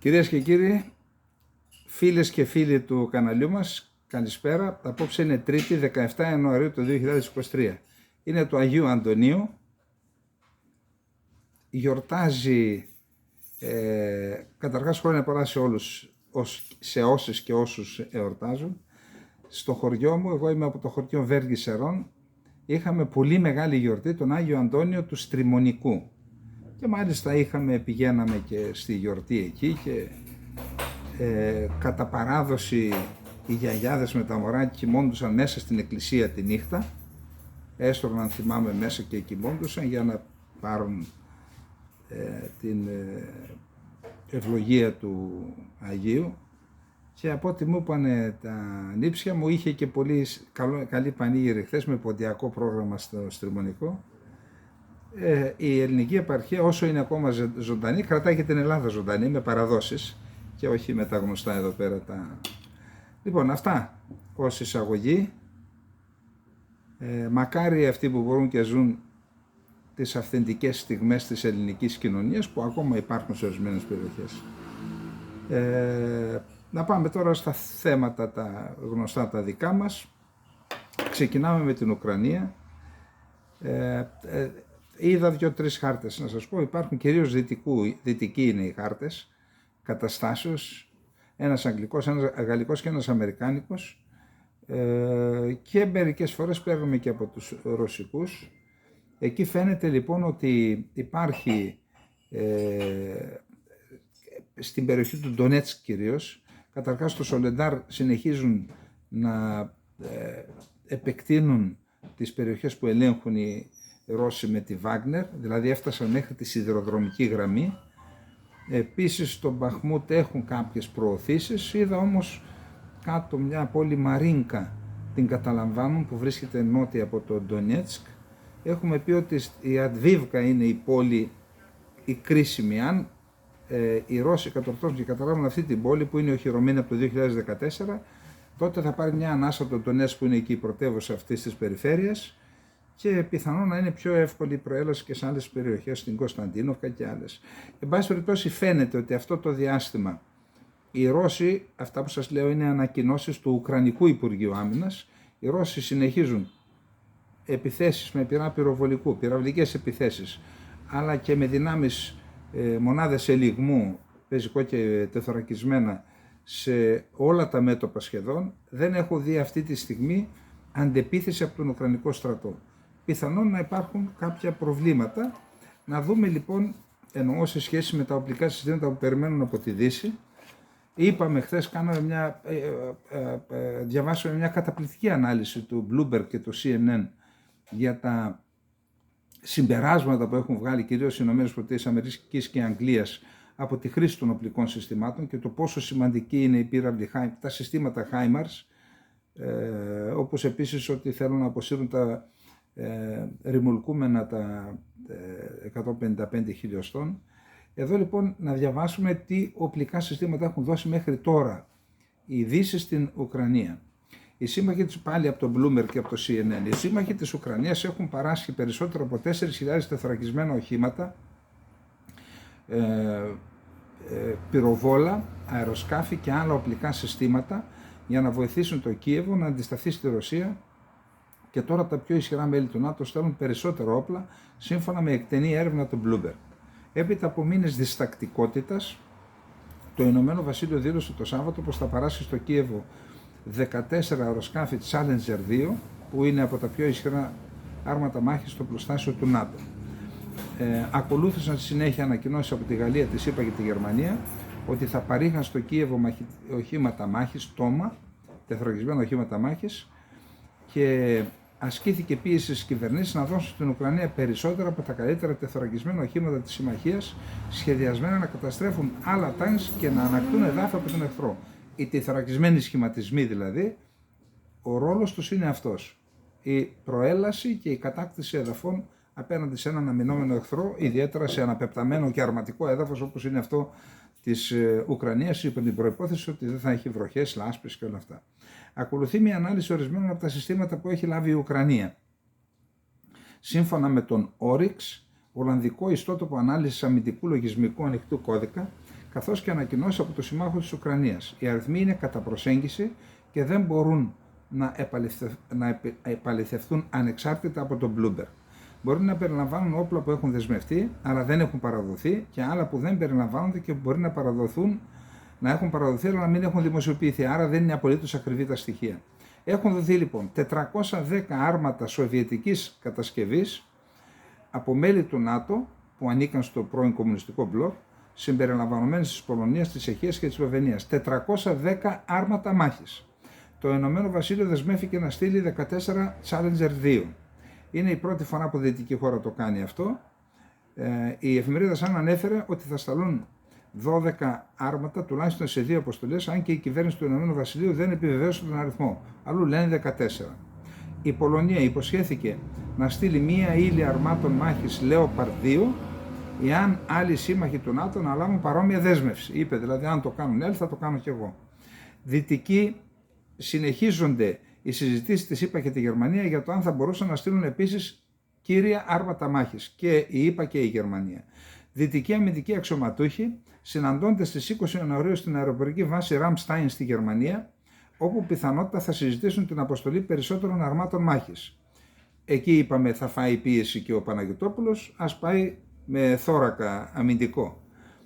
Κυρίες και κύριοι, φίλες και φίλοι του καναλιού μας, καλησπέρα. Απόψε είναι Τρίτη, 17 Ιανουαρίου του 2023. Είναι του Αγίου Αντωνίου. Γιορτάζει, καταρχάς χρόνια πολλά σε όλους, σε όσες και όσους εορτάζουν. Στο χωριό μου, εγώ είμαι από το χωριό Βέργη Σερών, είχαμε πολύ μεγάλη γιορτή, τον Άγιο Αντώνιο του Στριμονικού. Και μάλιστα πηγαίναμε και στη γιορτή εκεί και κατά παράδοση οι γιαγιάδες με τα μωρά κοιμώντουσαν μέσα στην εκκλησία τη νύχτα. Έστρωγαν, θυμάμαι, μέσα και κοιμώντουσαν για να πάρουν την ευλογία του Αγίου. Και από ό,τι μου είπανε τα νύψια μου, είχε και πολύ καλή πανήγυρη χθες με ποντιακό πρόγραμμα στο Στριμονικό. Η ελληνική επαρχία, όσο είναι ακόμα ζωντανή, κρατάει και την Ελλάδα ζωντανή με παραδόσεις και όχι με τα γνωστά εδώ πέρα τα... Λοιπόν, αυτά ως εισαγωγή. Μακάρι αυτοί που μπορούν και ζουν τις αυθεντικές στιγμές της ελληνικής κοινωνίας που ακόμα υπάρχουν σε ορισμένες περιοχές. Να πάμε τώρα στα θέματα τα γνωστά τα δικά μας. Ξεκινάμε με την Ουκρανία. Είδα 2-3 χάρτες να σας πω, υπάρχουν κυρίως δυτικοί είναι οι χάρτες καταστάσεως, ένας αγγλικός, ένας γαλλικός και ένας αμερικάνικος, και μερικές φορές παίρνουμε και από τους ρωσικούς. Εκεί φαίνεται λοιπόν ότι υπάρχει στην περιοχή του Ντονέτσκ κυρίως, καταρχάς στο Σολεντάρ συνεχίζουν να επεκτείνουν τις περιοχές που ελέγχουν οι Ρώσοι με τη Βάγνερ, δηλαδή έφτασαν μέχρι τη σιδηροδρομική γραμμή. Επίσης στο Μπαχμούτ έχουν κάποιες προωθήσεις. Είδα όμως κάτω μια πόλη Μαρίνκα, την καταλαμβάνουν, που βρίσκεται νότια από το Ντονέτσκ. Έχουμε πει ότι η Αντβίβκα είναι η πόλη η κρίσιμη. Αν οι Ρώσοι κατορθώσουν και καταλάβουν αυτή την πόλη που είναι οχυρωμένη από το 2014, τότε θα πάρει μια ανάσα το Ντονέτσκ που είναι εκεί η πρωτεύουσα αυτής της περιφέρειας και πιθανόν να είναι πιο εύκολη η προέλαση και σε άλλες περιοχές, στην Κωνσταντίνοβκα και άλλες. Εν πάση περιπτώσει φαίνεται ότι αυτό το διάστημα οι Ρώσοι, αυτά που σας λέω είναι ανακοινώσεις του Ουκρανικού Υπουργείου Άμυνας, οι Ρώσοι συνεχίζουν επιθέσεις με πυρά πυροβολικού, πυραυλικές επιθέσεις, αλλά και με δυνάμεις μονάδες ελιγμού, πεζικό και τεθωρακισμένα, σε όλα τα μέτωπα σχεδόν. Δεν έχω δει αυτή τη στιγμή αντεπίθεση από τον Ουκρανικό στρατό. Πιθανόν να υπάρχουν κάποια προβλήματα. Να δούμε λοιπόν, εννοώ σε σχέση με τα οπλικά συστήματα που περιμένουν από τη Δύση. Είπαμε χθες, διαβάσαμε μια καταπληκτική ανάλυση του Bloomberg και του CNN για τα συμπεράσματα που έχουν βγάλει κυρίως οι ΗΠΑ και Αγγλίας από τη χρήση των οπλικών συστημάτων και το πόσο σημαντική είναι η πύραυλη, τα συστήματα HIMARS, όπως επίσης ότι θέλουν να αποσύρουν τα ρημουλκούμενα τα 155 χιλιοστών. Εδώ λοιπόν να διαβάσουμε τι οπλικά συστήματα έχουν δώσει μέχρι τώρα οι Δύση στην Ουκρανία. Οι σύμμαχοι της, πάλι από το Bloomberg και από το CNN, οι σύμμαχοι της Ουκρανίας έχουν παράσχει περισσότερο από 4.000 τεθωρακισμένα οχήματα, πυροβόλα, αεροσκάφη και άλλα οπλικά συστήματα για να βοηθήσουν το Κίεβο να αντισταθεί στη Ρωσία. Και τώρα τα πιο ισχυρά μέλη του ΝΑΤΟ στέλνουν περισσότερο όπλα, σύμφωνα με εκτενή έρευνα του Bloomberg. Έπειτα από μήνες διστακτικότητας, το Ηνωμένο Βασίλειο δήλωσε το Σάββατο πως θα παράσχει στο Κίεβο 14 αεροσκάφη Challenger 2, που είναι από τα πιο ισχυρά άρματα μάχης στο πλωστάσιο του ΝΑΤΟ. Ακολούθησαν στη συνέχεια ανακοινώσεις από τη Γαλλία, τη ΣΥΠΑ και τη Γερμανία ότι θα παρήχαν στο Κίεβο οχήματα μάχης, τόμα, τεθωρακισμένα οχήματα μάχης, και ασκήθηκε πίεση στις κυβερνήσεις να δώσουν στην Ουκρανία περισσότερα από τα καλύτερα τεθωρακισμένα οχήματα της συμμαχίας, σχεδιασμένα να καταστρέφουν άλλα τάγκς και να ανακτούν εδάφη από τον εχθρό. Οι τεθωρακισμένοι σχηματισμοί δηλαδή, ο ρόλος τους είναι αυτός. Η προέλαση και η κατάκτηση εδαφών απέναντι σε έναν αμυνόμενο εχθρό, ιδιαίτερα σε αναπεπταμένο και αρματικό έδαφος όπως είναι αυτό της Ουκρανίας, υπό την προϋπόθεση ότι δεν θα έχει βροχές, λάσπες και όλα αυτά. Ακολουθεί μια ανάλυση ορισμένων από τα συστήματα που έχει λάβει η Ουκρανία. Σύμφωνα με τον Oryx, Ολλανδικό ιστότοπο ανάλυσης αμυντικού λογισμικού ανοιχτού κώδικα, καθώς και ανακοινώσεις από τους συμμάχους της Ουκρανίας. Οι αριθμοί είναι κατά προσέγγιση και δεν μπορούν να επαληθευτούν ανεξάρτητα από τον Bloomberg. Μπορεί να περιλαμβάνουν όπλα που έχουν δεσμευτεί, αλλά δεν έχουν παραδοθεί, και άλλα που δεν περιλαμβάνονται και μπορεί να έχουν παραδοθεί, αλλά να μην έχουν δημοσιοποιηθεί. Άρα δεν είναι απολύτως ακριβή τα στοιχεία. Έχουν δοθεί λοιπόν 410 άρματα σοβιετικής κατασκευής από μέλη του ΝΑΤΟ που ανήκαν στο πρώην κομμουνιστικό μπλοκ, συμπεριλαμβανομένες της Πολωνίας, της Τσεχίας και της Σλοβενίας. 410 άρματα μάχης. Το Ηνωμένο Βασίλειο δεσμεύτηκε να στείλει 14 Challenger 2. Είναι η πρώτη φορά που δυτική χώρα το κάνει αυτό. Η εφημερίδα Sun ανέφερε ότι θα σταλούν 12 άρματα τουλάχιστον σε 2 αποστολές, αν και η κυβέρνηση του Ηνωμένου Βασιλείου δεν επιβεβαίωσε τον αριθμό. Αλλού λένε 14. Η Πολωνία υποσχέθηκε να στείλει μία ύλη αρμάτων μάχης Leopard 2, εάν άλλοι σύμμαχοι του ΝΑΤΟ να λάβουν παρόμοια δέσμευση. Είπε δηλαδή, αν το κάνουν άλλοι, θα το κάνω κι εγώ. Δυτικοί συνεχίζονται οι συζητήσεις της ΗΠΑ και τη Γερμανία για το αν θα μπορούσαν να στείλουν επίσης κύρια άρματα μάχης, και η ΗΠΑ και η Γερμανία. Δυτικοί αμυντικοί αξιωματούχοι συναντώνται στις 20 Ιανουαρίου στην αεροπορική βάση Ramstein στη Γερμανία, όπου πιθανότητα θα συζητήσουν την αποστολή περισσότερων αρμάτων μάχης. Εκεί είπαμε θα φάει πίεση και ο Παναγιωτόπουλος, ας πάει με θώρακα αμυντικό.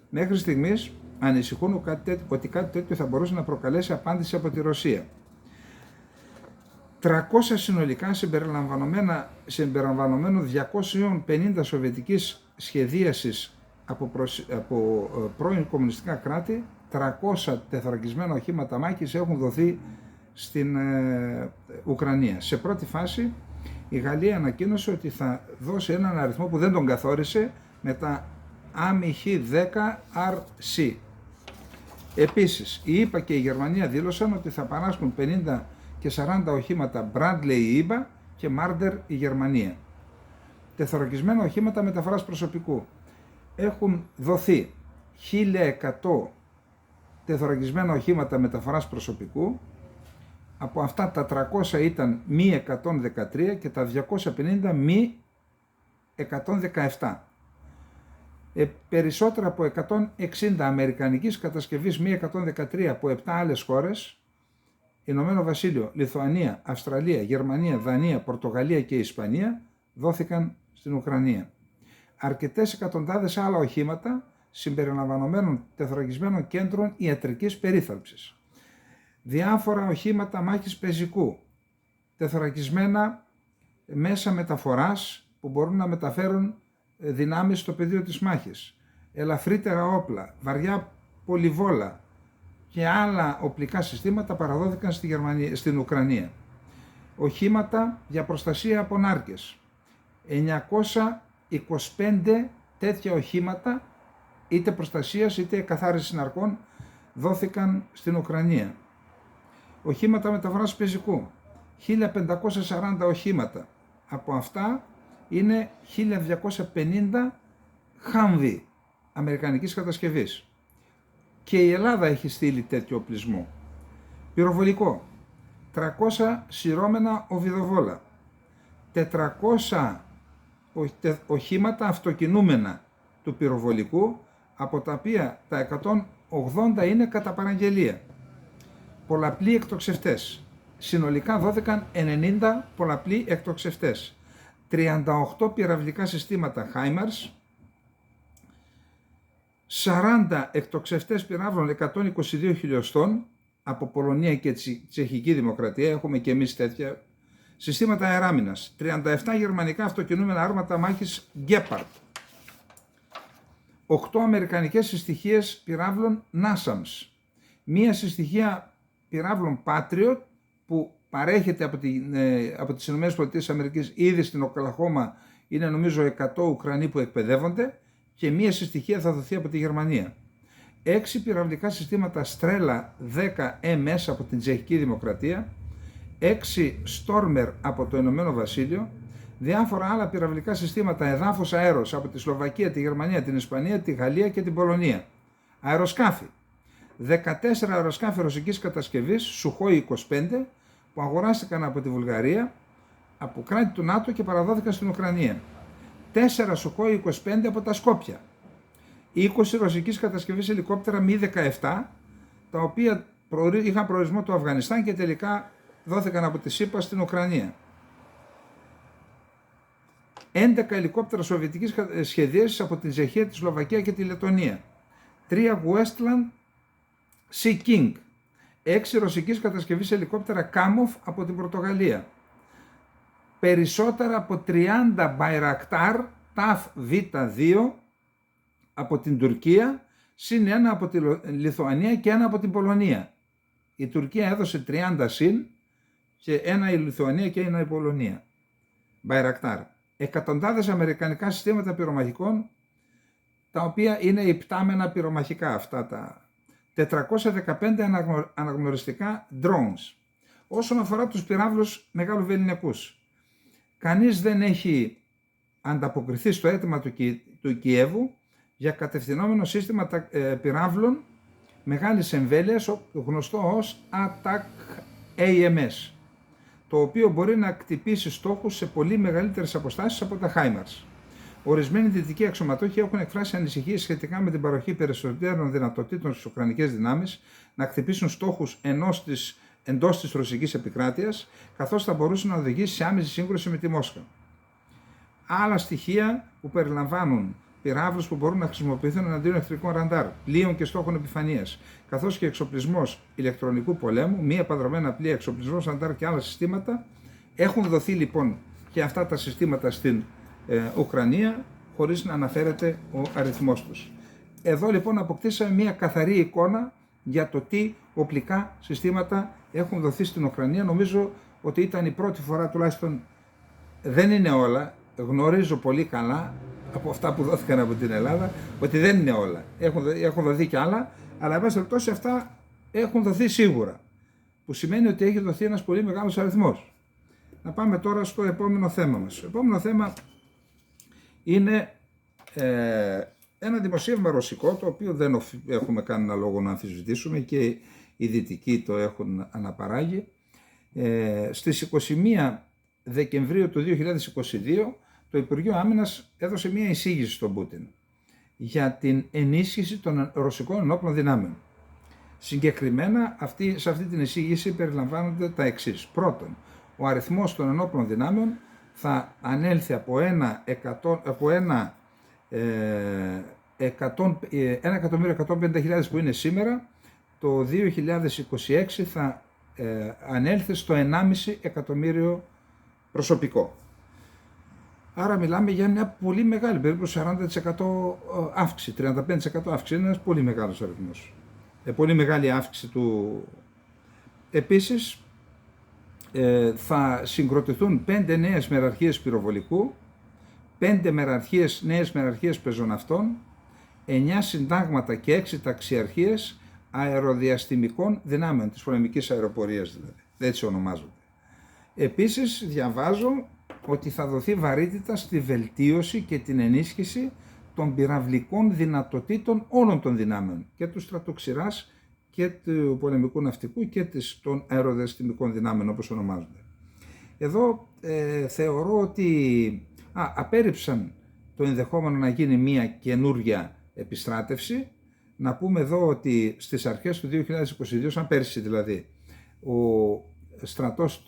Μέχρι στιγμής ανησυχούν ότι κάτι τέτοιο θα μπορούσε να προκαλέσει απάντηση από τη Ρωσία. 300 συνολικά συμπεριλαμβανομένου 250 σοβιετικής σχεδίασης από πρώην κομμουνιστικά κράτη, 300 τεθωρακισμένα οχήματα μάχης έχουν δοθεί στην Ουκρανία. Σε πρώτη φάση η Γαλλία ανακοίνωσε ότι θα δώσει έναν αριθμό που δεν τον καθόρισε με τα AMH-10RC. Επίσης, η ΗΠΑ και η Γερμανία δήλωσαν ότι θα παράσχουν 50 και 40 οχήματα Bradley η ΗΠΑ και Marder η Γερμανία. Τεθωρακισμένα οχήματα μεταφοράς προσωπικού. Έχουν δοθεί 1.100 τεθωρακισμένα οχήματα μεταφοράς προσωπικού. Από αυτά τα 300 ήταν μη 113 και τα 250 μη 117. Περισσότερα από 160 αμερικανικής κατασκευής μη 113 από 7 άλλες χώρες, Ηνωμένο Βασίλειο, Λιθουανία, Αυστραλία, Γερμανία, Δανία, Πορτογαλία και Ισπανία, δόθηκαν στην Ουκρανία. Αρκετές εκατοντάδες άλλα οχήματα συμπεριλαμβανομένων τεθωρακισμένων κέντρων ιατρικής περίθαλψης. Διάφορα οχήματα μάχης πεζικού, τεθωρακισμένα μέσα μεταφοράς που μπορούν να μεταφέρουν δυνάμεις στο πεδίο της μάχης, ελαφρύτερα όπλα, βαριά πολυβόλα και άλλα οπλικά συστήματα παραδόθηκαν στην Ουκρανία. Οχήματα για προστασία από νάρκες. 925 τέτοια οχήματα, είτε προστασίας είτε καθάρισης ναρκών, δόθηκαν στην Ουκρανία. Οχήματα μεταφοράς πεζικού. 1540 οχήματα. Από αυτά είναι 1250 Humvee αμερικανικής κατασκευής. Και η Ελλάδα έχει στείλει τέτοιο οπλισμό. Πυροβολικό. 300 σειρώμενα οβιδοβόλα. 400 οχήματα αυτοκινούμενα του πυροβολικού, από τα οποία τα 180 είναι κατά παραγγελία. Πολλαπλοί εκτοξευτές. Συνολικά δόθηκαν 90 πολλαπλοί εκτοξευτές. 38 πυραυλικά συστήματα HIMARS, 40 εκτοξευτές πυράβλων 122 χιλιοστών από Πολωνία και Τσεχική Δημοκρατία, έχουμε και εμείς τέτοια, συστήματα αεράμινας, 37 γερμανικά αυτοκινούμενα άρματα μάχης Gepard, 8 αμερικανικές συστοιχίες πυράβλων NASAMS, μία συστοιχεία πυράβλων Patriot που παρέχεται από τις ΗΠΑ ήδη στην Οκλαχώμα, είναι νομίζω 100 Ουκρανοί που εκπαιδεύονται, και μία συστοιχεία θα δοθεί από τη Γερμανία. 6 πυραυλικά συστήματα Strela 10 MS από την Τσεχική Δημοκρατία, 6 Stormer από το Ηνωμένο Βασίλειο, διάφορα άλλα πυραυλικά συστήματα εδάφους αέρος από τη Σλοβακία, τη Γερμανία, την Ισπανία, τη Γαλλία και την Πολωνία. Αεροσκάφη. 14 αεροσκάφη ρωσικής κατασκευής Sukhoi 25 που αγοράστηκαν από τη Βουλγαρία, από κράτη του ΝΑΤΟ και παραδόθηκαν στην Ουκρανία. 4 Sukhoi 25 από τα Σκόπια. 20 ρωσικής κατασκευής ελικόπτερα Mi-17, τα οποία είχαν προορισμό το Αφγανιστάν και τελικά δόθηκαν από τη ΣΥΠΑ στην Ουκρανία. 11 ελικόπτερα σοβιετικής σχεδίασης από την Τσεχία, τη Σλοβακία και τη Λετωνία. 3 Westland Sea King. 6 ρωσικής κατασκευής ελικόπτερα Kamov από την Πορτογαλία. Περισσότερα από 30 Bayraktar TAF V2 από την Τουρκία, συν ένα από τη Λιθουανία και ένα από την Πολωνία. Η Τουρκία έδωσε 30 συν και ένα η Λιθουανία και ένα η Πολωνία. Bayraktar. Εκατοντάδες αμερικανικά συστήματα πυρομαχικών, τα οποία είναι υπτάμενα πυρομαχικά αυτά τα 415 αναγνωριστικά drones. Όσον αφορά τους πυράβλους μεγάλου βεληνικούς, κανείς δεν έχει ανταποκριθεί στο αίτημα του Κιέβου για κατευθυνόμενο σύστημα πυράβλων μεγάλης εμβέλειας, γνωστό ως ATAC-AMS, το οποίο μπορεί να κτυπήσει στόχους σε πολύ μεγαλύτερες αποστάσεις από τα HIMARS. Ορισμένοι δυτικοί αξιωματούχοι έχουν εκφράσει ανησυχίες σχετικά με την παροχή περισσότερων δυνατοτήτων στις ουκρανικές δυνάμεις να χτυπήσουν στόχους εντός της ρωσικής επικράτειας, καθώς θα μπορούσε να οδηγήσει σε άμεση σύγκρουση με τη Μόσχα. Άλλα στοιχεία που περιλαμβάνουν πυράβλους που μπορούν να χρησιμοποιηθούν εναντίον εχθρικών ραντάρ, πλοίων και στόχων επιφανείας, καθώς και εξοπλισμός ηλεκτρονικού πολέμου, μη επανδρομένα πλοία, εξοπλισμός ραντάρ και άλλα συστήματα. Έχουν δοθεί λοιπόν και αυτά τα συστήματα στην Ουκρανία, χωρίς να αναφέρεται ο αριθμός τους. Εδώ λοιπόν αποκτήσαμε μια καθαρή εικόνα για το τι οπλικά συστήματα έχουν δοθεί στην Ουκρανία. Νομίζω ότι ήταν η πρώτη φορά, τουλάχιστον δεν είναι όλα, γνωρίζω πολύ καλά από αυτά που δόθηκαν από την Ελλάδα, ότι δεν είναι όλα. Έχουν δοθεί και άλλα, αλλά εν πάση περιπτώσει αυτά έχουν δοθεί σίγουρα, που σημαίνει ότι έχει δοθεί ένας πολύ μεγάλος αριθμός. Να πάμε τώρα στο επόμενο θέμα μας. Το επόμενο θέμα είναι ένα δημοσίευμα ρωσικό, το οποίο δεν έχουμε κανένα λόγο να αμφισβητήσουμε και οι δυτικοί το έχουν αναπαράγει. Στις 21 Δεκεμβρίου του 2022 το Υπουργείο Άμυνας έδωσε μια εισήγηση στον Πούτιν για την ενίσχυση των ρωσικών ενόπλων δυνάμεων. Συγκεκριμένα σε αυτή την εισήγηση περιλαμβάνονται τα εξής. Πρώτον, ο αριθμός των ενόπλων δυνάμεων θα ανέλθει από 1.150.000 που είναι σήμερα, το 2026 θα ανέλθει στο 1,5 εκατομμύριο προσωπικό. Άρα μιλάμε για μια πολύ μεγάλη, περίπου 40% αύξηση, 35% αύξηση, είναι ένας πολύ μεγάλος αριθμός. Πολύ μεγάλη αύξηση του. Επίσης, θα συγκροτηθούν 5 νέες μεραρχίες πυροβολικού, 5 νέες μεραρχίες πεζοναυτών, 9 συντάγματα και 6 ταξιαρχίες αεροδιαστημικών δυνάμεων, της πολεμικής αεροπορίας δηλαδή, έτσι ονομάζονται. Επίσης διαβάζω ότι θα δοθεί βαρύτητα στη βελτίωση και την ενίσχυση των πυραυλικών δυνατοτήτων όλων των δυνάμεων, και του στρατοξειράς και του πολεμικού ναυτικού και των αεροδιαστημικών δυνάμεων, όπως ονομάζονται. Εδώ θεωρώ ότι απέρριψαν το ενδεχόμενο να γίνει μια καινούρια επιστράτευση. Να πούμε εδώ ότι στις αρχές του 2022, σαν πέρσι δηλαδή, ο στρατός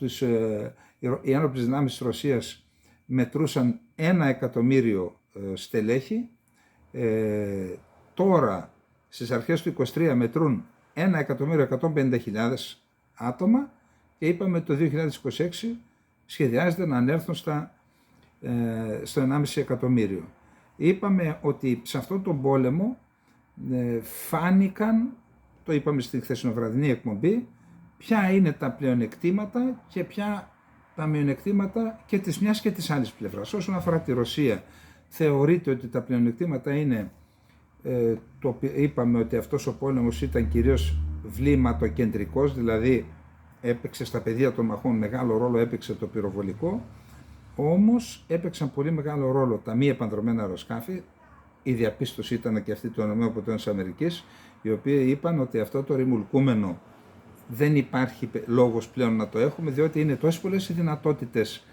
οι ένοπλες δυνάμεις της Ρωσίας μετρούσαν 1 εκατομμύριο στελέχη. Τώρα στις αρχές του 2023 μετρούν 1.150.000 άτομα και είπαμε το 2026 σχεδιάζεται να ανέλθουν στο 1,5 εκατομμύριο. Είπαμε ότι σε αυτόν τον πόλεμο φάνηκαν, το είπαμε στην χθεσινοβραδινή εκπομπή, ποια είναι τα πλεονεκτήματα και ποια τα μειονεκτήματα και της μιας και της άλλης πλευράς. Όσον αφορά τη Ρωσία, θεωρείται ότι τα πλεονεκτήματα είναι, είπαμε ότι αυτός ο πόλεμος ήταν κυρίως βλήματοκεντρικός, δηλαδή έπαιξε στα πεδία των μαχών, μεγάλο ρόλο έπαιξε το πυροβολικό, όμως έπαιξαν πολύ μεγάλο ρόλο τα μη επανδρομένα αεροσκάφη. Η διαπίστωση ήταν και αυτή των ΗΠΑ, οι οποίοι είπαν ότι αυτό το ρημουλκούμενο δεν υπάρχει λόγος πλέον να το έχουμε, διότι είναι τόσες πολλές οι δυνατότητες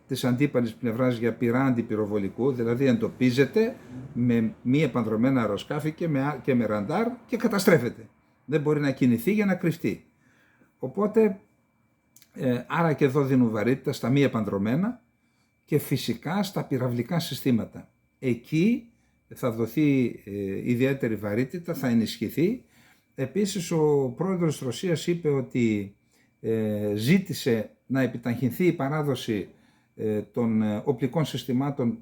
της αντίπαλης πλευράς για πυρά αντιπυροβολικού, δηλαδή εντοπίζεται με μη επανδρομένα αεροσκάφη και με ραντάρ και καταστρέφεται. Δεν μπορεί να κινηθεί για να κρυφτεί. Οπότε, άρα και εδώ δίνουν βαρύτητα στα μη επανδρομένα και φυσικά στα πυραυλικά συστήματα. Εκεί θα δοθεί ιδιαίτερη βαρύτητα, θα ενισχυθεί. Επίσης ο πρόεδρος της Ρωσίας είπε ότι ζήτησε να επιταχυνθεί η παράδοση των οπλικών συστημάτων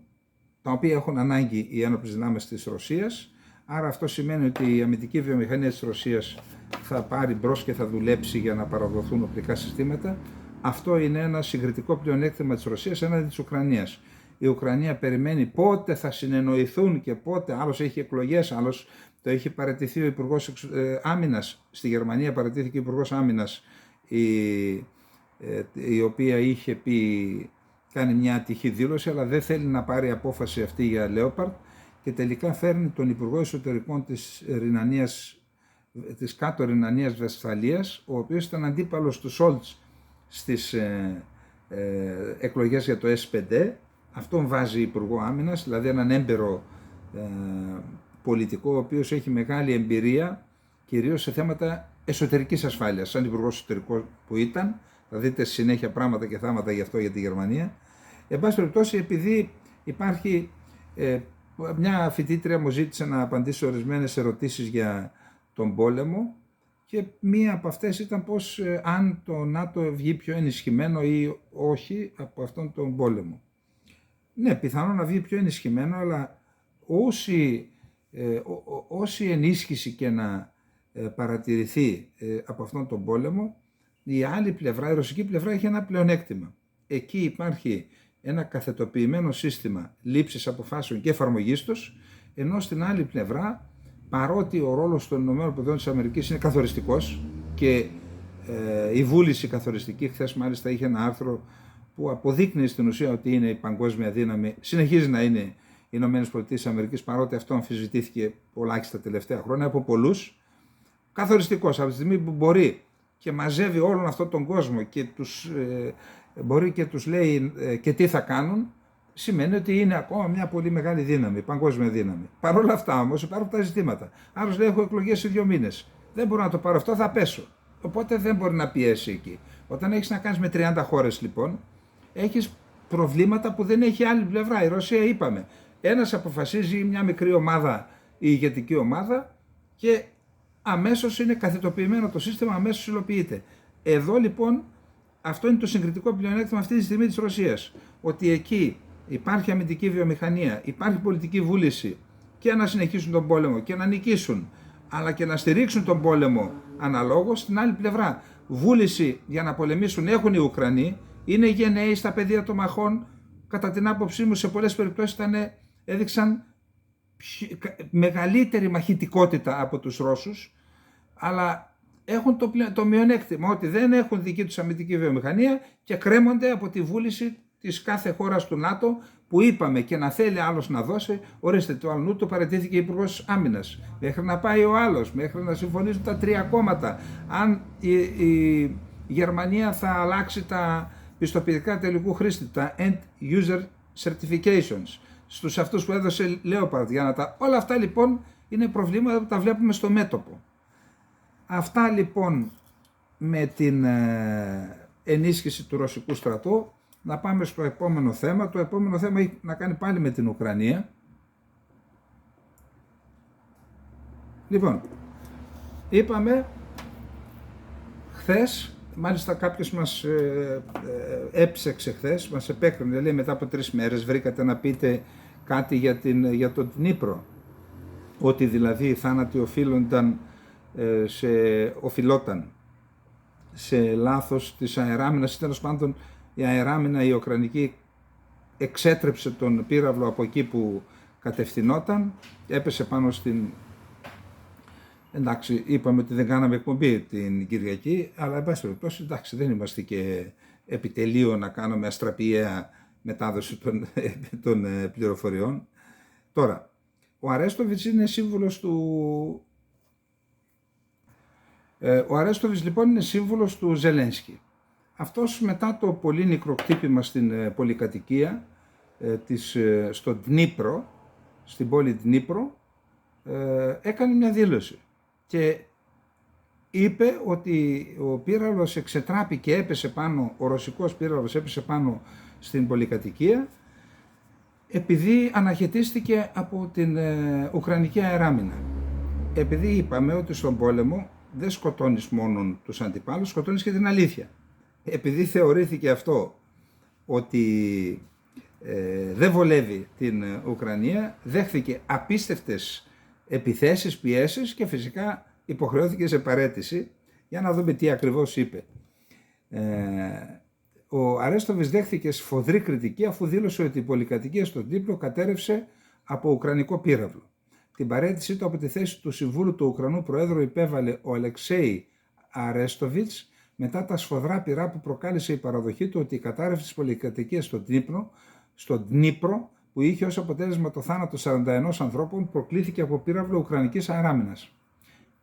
τα οποία έχουν ανάγκη οι ένοπλες δυνάμεις της Ρωσίας. Άρα αυτό σημαίνει ότι η αμυντική βιομηχανία της Ρωσίας θα πάρει μπρος και θα δουλέψει για να παραδοθούν οπλικά συστήματα. Αυτό είναι ένα συγκριτικό πλεονέκτημα της Ρωσίας έναντι της Ουκρανίας. Η Ουκρανία περιμένει πότε θα συνεννοηθούν και πότε, άλλος έχει εκλογές, άλλος το έχει παραιτηθεί ο Υπουργός Άμυνας. Στη Γερμανία παραιτήθηκε ο Υπουργός Άμυνας, η οποία είχε κάνει μια ατυχή δήλωση, αλλά δεν θέλει να πάρει απόφαση αυτή για Λέοπαρντ και τελικά φέρνει τον Υπουργό Εσωτερικών της κάτω Ρινανίας Βεσφαλίας, ο οποίος ήταν αντίπαλος του Σόλτς στις εκλογές για το S5. Αυτόν βάζει Υπουργό Άμυνας, δηλαδή έναν έμπερο πολιτικό, ο οποίος έχει μεγάλη εμπειρία κυρίως σε θέματα εσωτερικής ασφάλειας, σαν Υπουργός Εσωτερικών που ήταν. Θα δείτε συνέχεια πράγματα και θάματα γι' αυτό για τη Γερμανία. Εν πάση περιπτώσει, επειδή υπάρχει μια φοιτήτρια μου ζήτησε να απαντήσω ορισμένες ερωτήσεις για τον πόλεμο και μία από αυτές ήταν πως αν το ΝΑΤΟ βγει πιο ενισχυμένο ή όχι από αυτόν τον πόλεμο. Ναι, πιθανόν να βγει πιο ενισχυμένο, αλλά όση ενίσχυση και να παρατηρηθεί από αυτόν τον πόλεμο, η άλλη πλευρά, η ρωσική πλευρά, έχει ένα πλεονέκτημα. Εκεί υπάρχει ένα καθετοποιημένο σύστημα λήψης αποφάσεων και εφαρμογής τους, ενώ στην άλλη πλευρά, παρότι ο ρόλος των ΗΠΑ είναι καθοριστικός και η βούληση καθοριστική, χθες μάλιστα είχε ένα άρθρο που αποδείκνει στην ουσία ότι είναι η παγκόσμια δύναμη, συνεχίζει να είναι οι ΗΠΑ, παρότι αυτό αμφισβητήθηκε πολλάκιστα τα τελευταία χρόνια από πολλούς, καθοριστικός από τη στιγμή που μπορεί και μαζεύει όλον αυτόν τον κόσμο και μπορεί και τους λέει και τι θα κάνουν, σημαίνει ότι είναι ακόμα μια πολύ μεγάλη δύναμη, παγκόσμια δύναμη. Παρ' όλα αυτά όμως υπάρχουν τα ζητήματα. Άλλος λέει: έχω εκλογές σε 2 μήνες. Δεν μπορώ να το πάρω αυτό, θα πέσω. Οπότε δεν μπορεί να πιέσει εκεί. Όταν έχεις να κάνεις με 30 χώρες λοιπόν, έχεις προβλήματα που δεν έχει άλλη πλευρά. Η Ρωσία, είπαμε, ένας αποφασίζει, μια μικρή ομάδα, η ηγετική ομάδα, και αμέσως είναι καθετοποιημένο το σύστημα, αμέσως υλοποιείται. Εδώ λοιπόν αυτό είναι το συγκριτικό πλεονέκτημα αυτή τη στιγμή της Ρωσίας. Ότι εκεί υπάρχει αμυντική βιομηχανία, υπάρχει πολιτική βούληση και να συνεχίσουν τον πόλεμο και να νικήσουν, αλλά και να στηρίξουν τον πόλεμο αναλόγως. Στην άλλη πλευρά, βούληση για να πολεμήσουν έχουν οι Ουκρανοί, είναι γενναίοι στα πεδία των μαχών. Κατά την άποψή μου, σε πολλές περιπτώσεις έδειξαν μεγαλύτερη μαχητικότητα από τους Ρώσους, αλλά έχουν το μειονέκτημα ότι δεν έχουν δική τους αμυντική βιομηχανία και κρέμονται από τη βούληση της κάθε χώρας του ΝΑΤΟ, που είπαμε, και να θέλει άλλος να δώσει. Ορίστε, το αλλού το παραιτήθηκε Υπουργός Άμυνας, μέχρι να πάει ο άλλος, μέχρι να συμφωνήσουν τα 3 κόμματα. Αν η Γερμανία θα αλλάξει τα πιστοποιητικά τελικού χρήστη, τα End User Certifications, στους αυτούς που έδωσε Λέοπαρντ, όλα αυτά λοιπόν είναι προβλήματα που τα βλέπουμε στο μέτωπο. Αυτά λοιπόν με την ενίσχυση του ρωσικού στρατού. Να πάμε στο επόμενο θέμα. Το επόμενο θέμα έχει να κάνει πάλι με την Ουκρανία. Λοιπόν, είπαμε χθες, μάλιστα κάποιος μας έψεξε χθες, μας επέκρινε, λέει μετά από 3 μέρες βρήκατε να πείτε κάτι για τον Δνίπρο, ότι δηλαδή οι θάνατοι οφειλόταν σε λάθος της αεράμινας, τέλος πάντων η αεράμινα η ουκρανική εξέτρεψε τον πύραυλο από εκεί που κατευθυνόταν, έπεσε πάνω στην... Εντάξει, είπαμε ότι δεν κάναμε εκπομπή την Κυριακή, αλλά εν πάση περιπτώσει, εντάξει, δεν είμαστε και επιτελείο να κάνουμε αστραπιαία μετάδοση των πληροφοριών. Τώρα, ο Αρέστοβιτς είναι σύμβουλος του... Ο Αρέστοβιτς λοιπόν είναι σύμβουλος του Ζελένσκι. Αυτός μετά το πολύ νικροκτύπημα στην πολυκατοικία στον Δνίπρο, στην πόλη Δνίπρο, έκανε μια δήλωση και είπε ότι ο πύραυλος εξετράπη και έπεσε πάνω, ο ρωσικός πύραυλος έπεσε πάνω στην πολυκατοικία επειδή αναχαιτίστηκε από την Ουκρανική αεράμινα. Επειδή είπαμε ότι στον πόλεμο δεν σκοτώνεις μόνον τους αντιπάλους, σκοτώνεις και την αλήθεια. Επειδή θεωρήθηκε αυτό ότι δεν βολεύει την Ουκρανία, δέχθηκε απίστευτες επιθέσεις, πιέσεις και φυσικά υποχρεώθηκε σε παραίτηση. Για να δούμε τι ακριβώς είπε. Ο Αρέστοβιτς δέχθηκε σφοδρή κριτική αφού δήλωσε ότι η πολυκατοικία στο Δνίπρο κατέρευσε από ουκρανικό πύραυλο. Την παραίτησή του από τη θέση του Συμβούλου του Ουκρανού Προέδρου υπέβαλε ο Αλεξέη Αρέστοβιτς μετά τα σφοδρά πυρά που προκάλεσε η παραδοχή του ότι η κατάρρευση της πολυκατοικίας στο Δνίπρο, που είχε ως αποτέλεσμα το θάνατο 41 ανθρώπων, προκλήθηκε από πύραυλο ουκρανικής αεράμινας.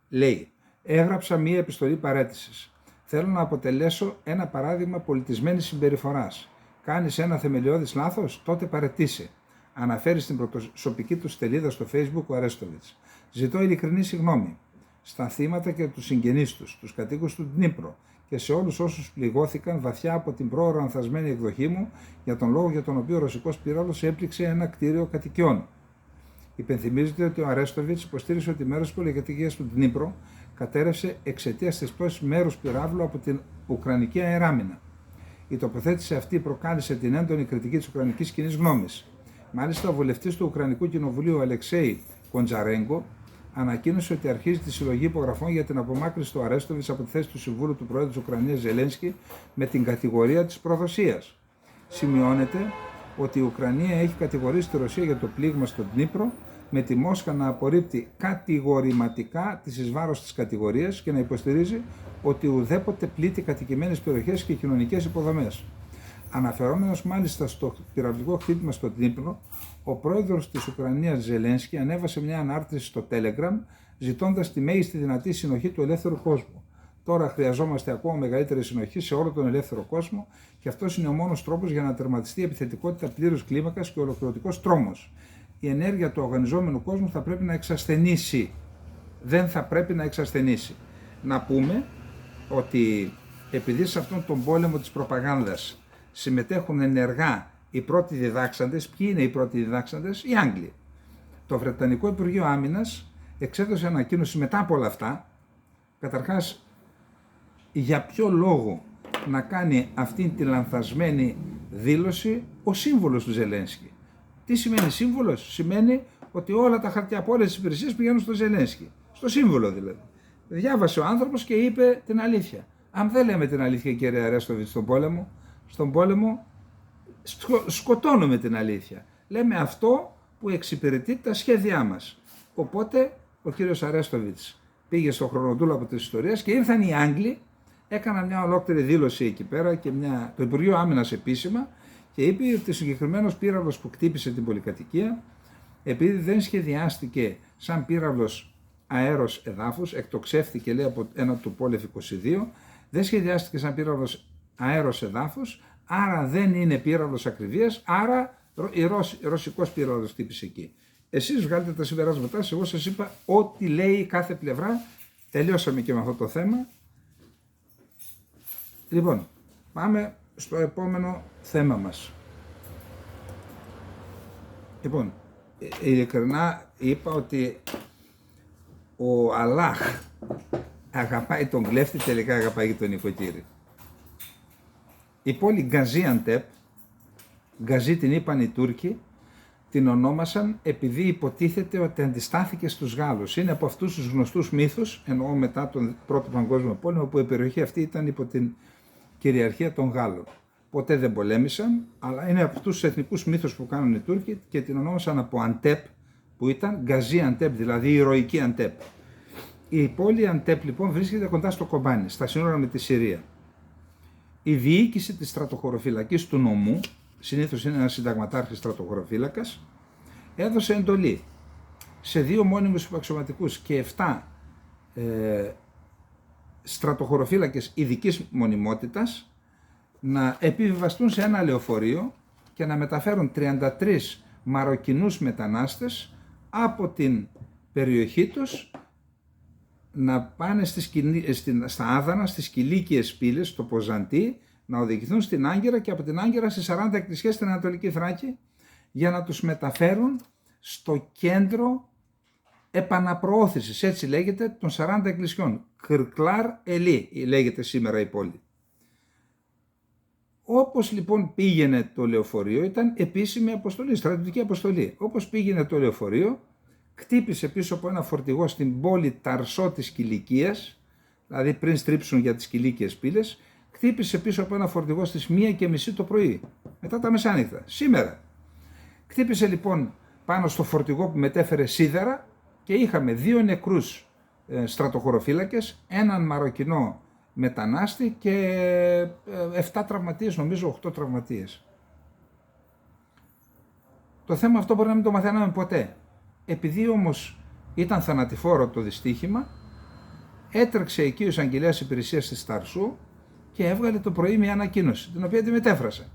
Λέει, έγραψα μία επιστολή παραίτησης. Θέλω να αποτελέσω ένα παράδειγμα πολιτισμένης συμπεριφοράς. Κάνεις ένα θεμελιώδης λάθος, τότε παραιτήσει. Αναφέρει στην προσωπική του σελίδα στο Facebook ο Αρέστοβιτς. Ζητώ ειλικρινή συγγνώμη στα θύματα και τους συγγενείς τους, τους κατοίκους του Δνίπρο και σε όλους όσους πληγώθηκαν βαθιά από την πρόωρα ανθασμένη εκδοχή μου για τον λόγο για τον οποίο ο ρωσικός πύραυλος έπληξε ένα κτίριο κατοικιών. Υπενθυμίζεται ότι ο Αρέστοβιτς υποστήριξε ότι μέρος της πολυκατοικίας του Δνίπρο κατέρευσε εξαιτίας της πτώσης μέρους πυράβλου από την Ουκρανική αεράμινα. Η τοποθέτηση αυτή προκάλεσε την έντονη κριτική της Ουκρανικής κοινής γνώμης. Μάλιστα, ο βουλευτής του Ουκρανικού Κοινοβουλίου Αλεξέη Κοντζαρέγκο ανακοίνωσε ότι αρχίζει τη συλλογή υπογραφών για την απομάκρυνση του Αρέστοβιτς από τη θέση του Συμβούλου του Προέδρου της Ουκρανίας Ζελένσκι με την κατηγορία της προδοσίας. Σημειώνεται ότι η Ουκρανία έχει κατηγορήσει τη Ρωσία για το πλήγμα στο Δνίπρο, με τη Μόσχα να απορρίπτει κατηγορηματικά τις εις βάρος της κατηγορίας και να υποστηρίζει ότι ουδέποτε πλήττει κατοικημένες περιοχές και κοινωνικές υποδομές. Αναφερόμενος μάλιστα στο πυραυλικό χτύπημα στο Δνίπρο, ο πρόεδρος της Ουκρανίας Ζελένσκι ανέβασε μια ανάρτηση στο Telegram ζητώντας τη μέγιστη δυνατή συνοχή του ελεύθερου κόσμου. Τώρα χρειαζόμαστε ακόμα μεγαλύτερη συνοχή σε όλο τον ελεύθερο κόσμο και αυτός είναι ο μόνος τρόπος για να τερματιστεί η επιθετικότητα πλήρους κλίμακας και ο ολοκληρωτικός τρόμος. Η ενέργεια του αγωνιζόμενου κόσμου θα πρέπει να εξασθενήσει. Δεν θα πρέπει να εξασθενήσει. Να πούμε ότι επειδή σε αυτόν τον πόλεμο της προπαγάνδας συμμετέχουν ενεργά οι πρώτοι διδάξαντες, ποιοι είναι οι πρώτοι διδάξαντες? Οι Άγγλοι. Το Βρετανικό Υπουργείο Άμυνας εξέδωσε ανακοίνωση μετά από όλα αυτά, καταρχάς για ποιο λόγο να κάνει αυτή τη λανθασμένη δήλωση ο σύμβολος του Ζελένσκι. Τι σημαίνει σύμβολος? Σημαίνει ότι όλα τα χαρτιά από όλες τις υπηρεσίες πηγαίνουν στο Ζελένσκι. Στο σύμβολο δηλαδή. Διάβασε ο άνθρωπος και είπε την αλήθεια. Αν δεν λέμε την αλήθεια, κύριε Αρέστοβιτς, στον πόλεμο σκοτώνουμε την αλήθεια. Λέμε αυτό που εξυπηρετεί τα σχέδιά μας. Οπότε ο κύριος Αρέστοβιτς πήγε στο χρονοτούλαπο της ιστορίας και ήρθαν οι Άγγλοι, έκαναν μια ολόκληρη δήλωση εκεί πέρα και το Υπουργείο Άμυνας επίσημα και είπε ότι ο συγκεκριμένος πύραυλος που χτύπησε την πολυκατοικία, επειδή δεν σχεδιάστηκε σαν πύραυλος αέρος εδάφους, εκτοξεύτηκε λέει από ένα του Πόλεφ 22, δεν σχεδιάστηκε σαν πύραυλος αέρος εδάφους, άρα δεν είναι πύραυλος ακριβίας, άρα ρωσικός πύραυλος χτύπησε εκεί. Εσείς βγάλετε τα συμπεράσματά σας, εγώ σας είπα ό,τι λέει κάθε πλευρά, τελειώσαμε και με αυτό το θέμα. Λοιπόν, πάμε στο επόμενο θέμα μας. Λοιπόν, ειλικρινά είπα ότι ο Αλλάχ αγαπάει τον κλέφτη, τελικά αγαπάει και τον νοικοκύρη. Η πόλη Γκαζίαντεπ, Γκαζί την είπαν οι Τούρκοι, την ονόμασαν επειδή υποτίθεται ότι αντιστάθηκε στους Γάλλους. Είναι από αυτούς τους γνωστούς μύθους, εννοώ μετά τον Πρώτο Παγκόσμιο Πόλεμο, που η περιοχή αυτή ήταν υπό την κυριαρχία των Γάλλων. Ποτέ δεν πολέμησαν, αλλά είναι από αυτούς τους εθνικούς μύθους που κάνουν οι Τούρκοι και την ονόμασαν από Αντέπ, που ήταν Γκαζί Αντέπ, δηλαδή η ηρωική Αντέπ. Η πόλη Αντέπ λοιπόν βρίσκεται κοντά στο Κομπάνι, στα σύνορα με τη Συρία. Η διοίκηση της στρατοχωροφυλακής του νομού, συνήθως είναι ένας συνταγματάρχης στρατοχωροφύλακας, έδωσε εντολή σε 2 μόνιμους υπαξιωματικούς και 7 στρατοχωροφύλακες ειδικής μονιμότητας να επιβιβαστούν σε ένα λεωφορείο και να μεταφέρουν 33 Μαροκινούς μετανάστες από την περιοχή τους να πάνε στα Άδανα, στις Κιλίκιες πύλες, στο Ποζαντί, να οδηγηθούν στην Άγκυρα και από την Άγκυρα στις 40 εκκλησίες στην Ανατολική Θράκη για να τους μεταφέρουν στο κέντρο επαναπροώθησης, έτσι λέγεται, των 40 εκκλησιών. Κυρκλάρ Ελί λέγεται σήμερα η πόλη. Όπως λοιπόν πήγαινε το λεωφορείο, ήταν επίσημη αποστολή, στρατιωτική αποστολή. Όπως πήγαινε το λεωφορείο, χτύπησε πίσω από ένα φορτηγό στην πόλη Ταρσό της Κιλικίας, δηλαδή πριν στρίψουν για τις Κιλίκιες πύλες, χτύπησε πίσω από ένα φορτηγό στις 1:30 το πρωί, μετά τα μεσάνυχτα, σήμερα. Χτύπησε λοιπόν πάνω στο φορτηγό που μετέφερε σίδερα και είχαμε 2 νεκρούς στρατοχωροφύλακες, έναν Μαροκινό μετανάστη και 7 τραυματίες, νομίζω 8 τραυματίες. Το θέμα αυτό μπορεί να μην το μαθαίναμε ποτέ. Επειδή όμως ήταν θανατηφόρο το δυστύχημα, έτρεξε εκεί ο εισαγγελέας υπηρεσίας της Ταρσού και έβγαλε το πρωί μια ανακοίνωση, την οποία τη μετέφρασα.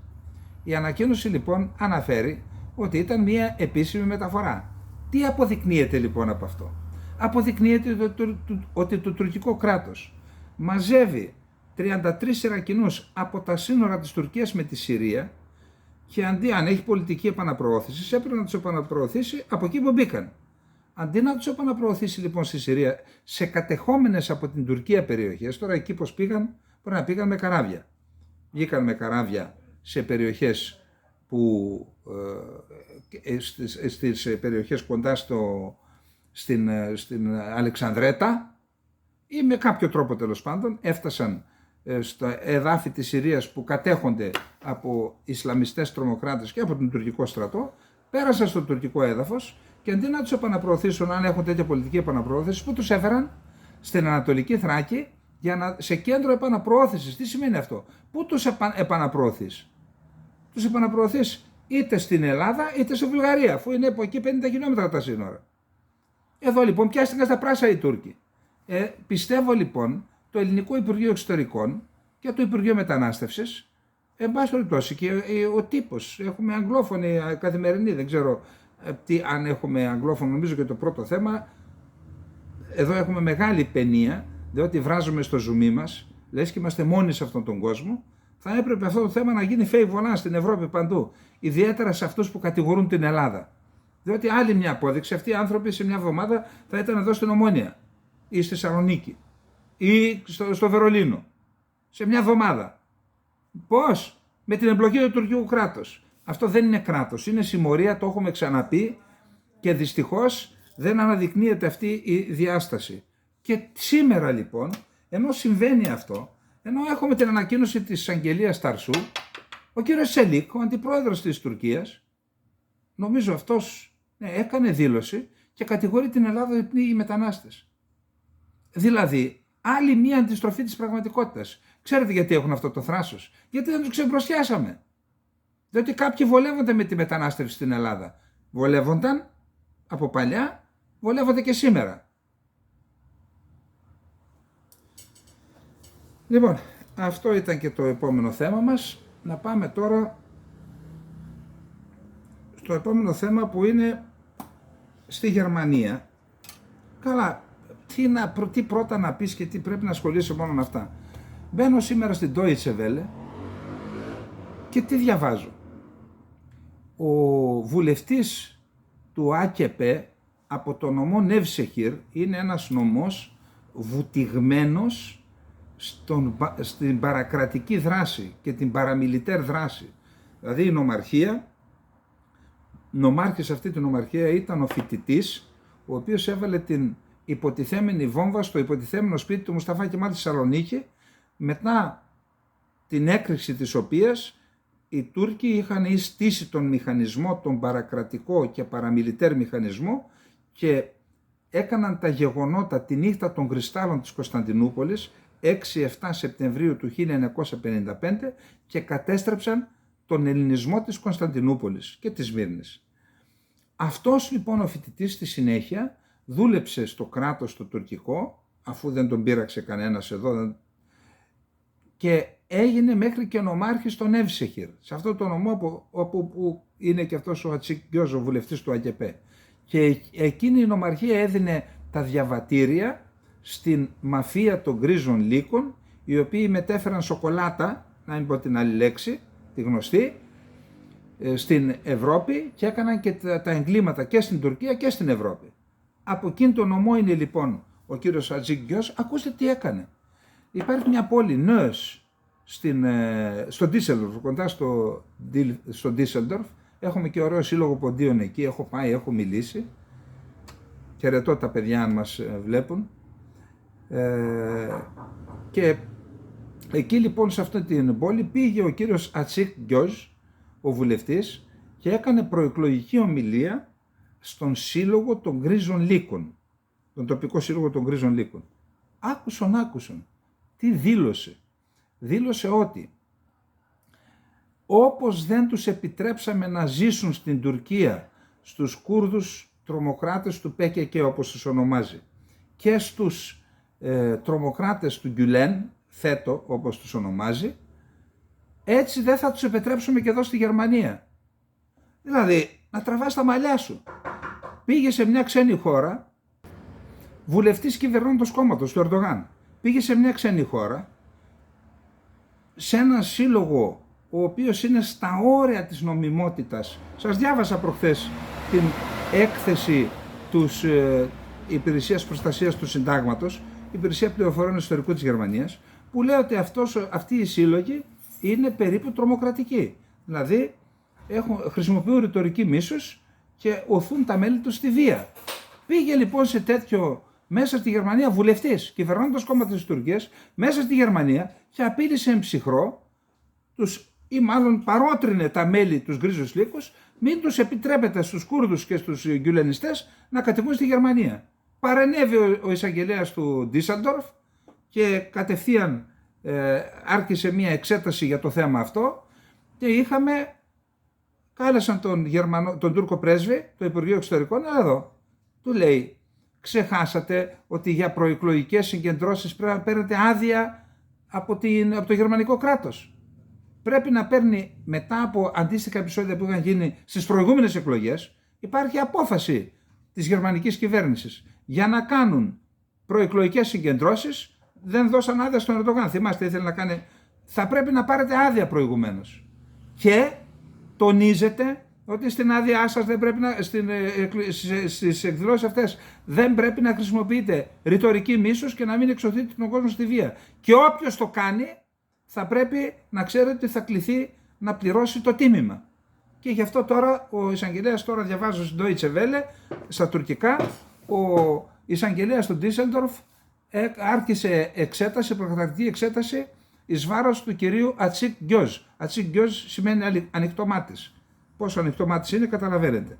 Η ανακοίνωση λοιπόν αναφέρει ότι ήταν μια επίσημη μεταφορά. Τι αποδεικνύεται λοιπόν από αυτό? Αποδεικνύεται ότι το τουρκικό κράτος μαζεύει 33 Ιρακινούς από τα σύνορα της Τουρκίας με τη Συρία και αντί, αν έχει πολιτική επαναπροώθηση, έπρεπε να τους επαναπροωθήσει από εκεί που μπήκαν. Αντί να τους επαναπροωθήσει λοιπόν στη Συρία, σε κατεχόμενες από την Τουρκία περιοχές, τώρα εκεί πως πήγαν, μπορεί να πήγαν με καράβια. Βγήκαν με καράβια σε περιοχές που, στις περιοχές κοντά στην Αλεξανδρέτα ή με κάποιο τρόπο τέλος πάντων έφτασαν στα εδάφη της Συρίας που κατέχονται από Ισλαμιστές τρομοκράτες και από τον τουρκικό στρατό, πέρασαν στο τουρκικό έδαφος και αντί να τους επαναπροωθήσουν, αν έχουν τέτοια πολιτική επαναπροώθηση, που τους έφεραν στην Ανατολική Θράκη σε κέντρο επαναπροώθησης. Τι σημαίνει αυτό? Πού τους επαναπροωθείς? Τους επαναπροωθείς είτε στην Ελλάδα είτε στη Βουλγαρία, αφού είναι από εκεί 50 χιλιόμετρα τα σύνορα. Εδώ λοιπόν πιάστηκαν στα πράσα οι Τούρκοι. Πιστεύω λοιπόν το Ελληνικό Υπουργείο Εξωτερικών και το Υπουργείο Μετανάστευσης, εν πάση περιπτώσει και ο τύπος, έχουμε αγγλόφωνη καθημερινή, δεν ξέρω αν έχουμε αγγλόφωνο, νομίζω και το πρώτο θέμα, εδώ έχουμε μεγάλη παινία, διότι βράζουμε στο ζουμί μας, λες και είμαστε μόνοι σε αυτόν τον κόσμο. Θα έπρεπε αυτό το θέμα να γίνει φέιβολα στην Ευρώπη παντού, ιδιαίτερα σε αυτούς που κατηγορούν την Ελλάδα. Διότι άλλη μια απόδειξη, αυτοί οι άνθρωποι σε μια εβδομάδα θα ήταν εδώ στην Ομόνια ή στη Θεσσαλονίκη ή στο Βερολίνο. Σε μια εβδομάδα. Πώς? Με την εμπλοκή του τουρκικού κράτους. Αυτό δεν είναι κράτος, είναι συμμορία, το έχουμε ξαναπεί και δυστυχώς δεν αναδεικνύεται αυτή η διάσταση. Και σήμερα λοιπόν, ενώ συμβαίνει αυτό, ενώ έχουμε την ανακοίνωση της εισαγγελίας Ταρσού, ο κύριος Σελίκ, ο αντιπρόεδρος της Τουρκίας, νομίζω αυτός έκανε δήλωση και κατηγορεί την Ελλάδα ότι είναι οι μετανάστες. Δηλαδή, άλλη μία αντιστροφή της πραγματικότητας. Ξέρετε γιατί έχουν αυτό το θράσος? Γιατί δεν τους ξεμπροσιάσαμε. Διότι κάποιοι βολεύονται με τη μετανάστευση στην Ελλάδα. Βολεύονταν από παλιά, βολεύονται και σήμερα. Λοιπόν, αυτό ήταν και το επόμενο θέμα μας. Να πάμε τώρα στο επόμενο θέμα που είναι στη Γερμανία. Καλά, τι πρώτα να πεις και τι πρέπει να ασχολείσαι μόνο με αυτά. Μπαίνω σήμερα στην Deutsche Welle και τι διαβάζω? Ο βουλευτής του ΑΚΠ από το νομό Νεύσεχιρ, είναι ένας νομός βουτυγμένος στην παρακρατική δράση και την παραμιλιτέρ δράση. Δηλαδή η νομαρχία, νομάρχης αυτή την νομαρχία ήταν ο φοιτητής, ο οποίος έβαλε την υποτιθέμενη βόμβα στο υποτιθέμενο σπίτι του Μουσταφά Κεμάλ στη Θεσσαλονίκη, μετά την έκρηξη της οποίας οι Τούρκοι είχαν στήσει τον μηχανισμό, τον παρακρατικό και παραμιλιτέρ μηχανισμό, και έκαναν τα γεγονότα τη νύχτα των κρυστάλλων της Κωνσταντινούπολης 6-7 Σεπτεμβρίου του 1955 και κατέστρεψαν τον ελληνισμό της Κωνσταντινούπολης και της Σμύρνης. Αυτός λοιπόν ο φοιτητής στη συνέχεια δούλεψε στο κράτος το τουρκικό, αφού δεν τον πείραξε κανένας εδώ, και έγινε μέχρι και νομάρχης των Εύσεχυρ, σε αυτό το νομό όπου είναι και αυτός ο Ατσίκ Γκιόζ, ο βουλευτής του ΑΚΕΠΕ. Και εκείνη η νομαρχία έδινε τα διαβατήρια στην μαφία των γκρίζων λύκων, οι οποίοι μετέφεραν σοκολάτα, να μην πω την άλλη λέξη, τη γνωστή, στην Ευρώπη και έκαναν και τα εγκλήματα και στην Τουρκία και στην Ευρώπη. Από εκείνο το νομό είναι λοιπόν ο κύριος Ατσίκ Γκιόζ. Ακούστε τι έκανε. Υπάρχει μια πόλη, Νόες, στο Ντίσελντορφ, κοντά στο Ντίσελντορφ. Έχουμε και ωραίο σύλλογο ποντίων εκεί, έχω πάει, έχω μιλήσει. Χαιρετώ τα παιδιά αν μας βλέπουν. Και εκεί λοιπόν σε αυτή την πόλη πήγε ο κύριος Ατσίκ Γκιόζ, ο βουλευτής, και έκανε προεκλογική ομιλία στον σύλλογο των γκρίζων λύκων, τον τοπικό σύλλογο των γκρίζων λύκων. Άκουσον. Τι δήλωσε. Δήλωσε ότι όπως δεν τους επιτρέψαμε να ζήσουν στην Τουρκία στους Κούρδους τρομοκράτες του ΠΚΚ, όπως τους ονομάζει, και στους τρομοκράτες του Γκιουλέν, θέτω όπως τους ονομάζει, έτσι δεν θα τους επιτρέψουμε και εδώ στη Γερμανία. Δηλαδή, να τραβάς τα μαλλιά σου. Πήγε σε μια ξένη χώρα, βουλευτής κυβερνώντος κόμματος του Ερντογάν, πήγε σε μια ξένη χώρα, σε ένα σύλλογο ο οποίος είναι στα όρια της νομιμότητας. Σας διάβασα προχθές την έκθεση της Υπηρεσίας Προστασίας του Συντάγματος, Υπηρεσία Πληροφοριών Ιστορικού της Γερμανίας, που λέει ότι αυτοί οι σύλλογοι είναι περίπου τρομοκρατικοί. Δηλαδή χρησιμοποιούν ρητορική μίσους και οθούν τα μέλη τους στη βία. Πήγε λοιπόν σε τέτοιο μέσα στη Γερμανία βουλευτής, κυβερνώντας κόμματα της Τουρκίας, μέσα στη Γερμανία, και απείλησε εν ψυχρό ή μάλλον παρότρινε τα μέλη τους γκρίζους λύκους, μην τους επιτρέπεται στους Κούρδους και στους γκιουλενιστές να κατεβούν στη Γερμανία. Παρενέβη ο εισαγγελέας του Ντίσελντορφ και κατευθείαν άρχισε μια εξέταση για το θέμα αυτό και κάλεσαν τον Τούρκο πρέσβη, το Υπουργείο Εξωτερικών, εδώ. Του λέει, ξεχάσατε ότι για προεκλογικές συγκεντρώσεις πρέπει να παίρνετε άδεια από το γερμανικό κράτος. Πρέπει να παίρνει, μετά από αντίστοιχα επεισόδια που είχαν γίνει στις προηγούμενες εκλογές, υπάρχει απόφαση της γερμανικής κυβέρνησης για να κάνουν προεκλογικές συγκεντρώσεις. Δεν δώσαν άδεια στον Ερντογάν. Θυμάστε, ήθελε να κάνει. Θα πρέπει να πάρετε άδεια προηγουμένως. Και τονίζεται ότι στην άδειά σας δεν πρέπει στις εκδηλώσεις αυτές δεν πρέπει να χρησιμοποιείτε ρητορική μίσους και να μην εξωθείτε τον κόσμο στη βία. Και όποιος το κάνει θα πρέπει να ξέρετε ότι θα κληθεί να πληρώσει το τίμημα. Και γι' αυτό τώρα ο εισαγγελέας, τώρα διαβάζω στην Deutsche Welle στα τουρκικά, ο εισαγγελέας του Ντίσελντορφ άρχισε προκαταρκτική εξέταση εις βάρος του κυρίου Ατσίκ Γκιόζ. Ατσίκ Γκιόζ σημαίνει ανοιχτό μάτης. Πόσο ανοιχτό μάτης είναι καταλαβαίνετε.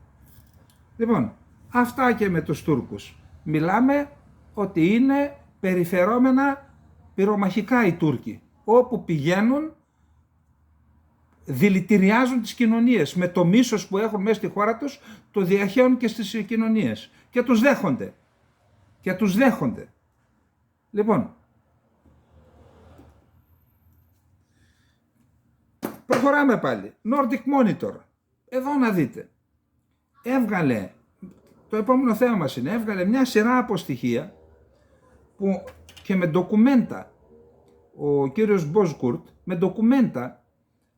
Λοιπόν, αυτά και με τους Τούρκους. Μιλάμε ότι είναι περιφερόμενα πυρομαχικά οι Τούρκοι. Όπου πηγαίνουν δηλητηριάζουν τις κοινωνίες. Με το μίσος που έχουν μέσα στη χώρα τους το διαχέουν και στις κοινωνίες. Και τους δέχονται. Λοιπόν, προχωράμε πάλι. Nordic Monitor. Εδώ να δείτε. Το επόμενο θέμα μας έβγαλε μια σειρά από στοιχεία που και με ντοκουμέντα, ο κύριος Μποζκούρτ, με ντοκουμέντα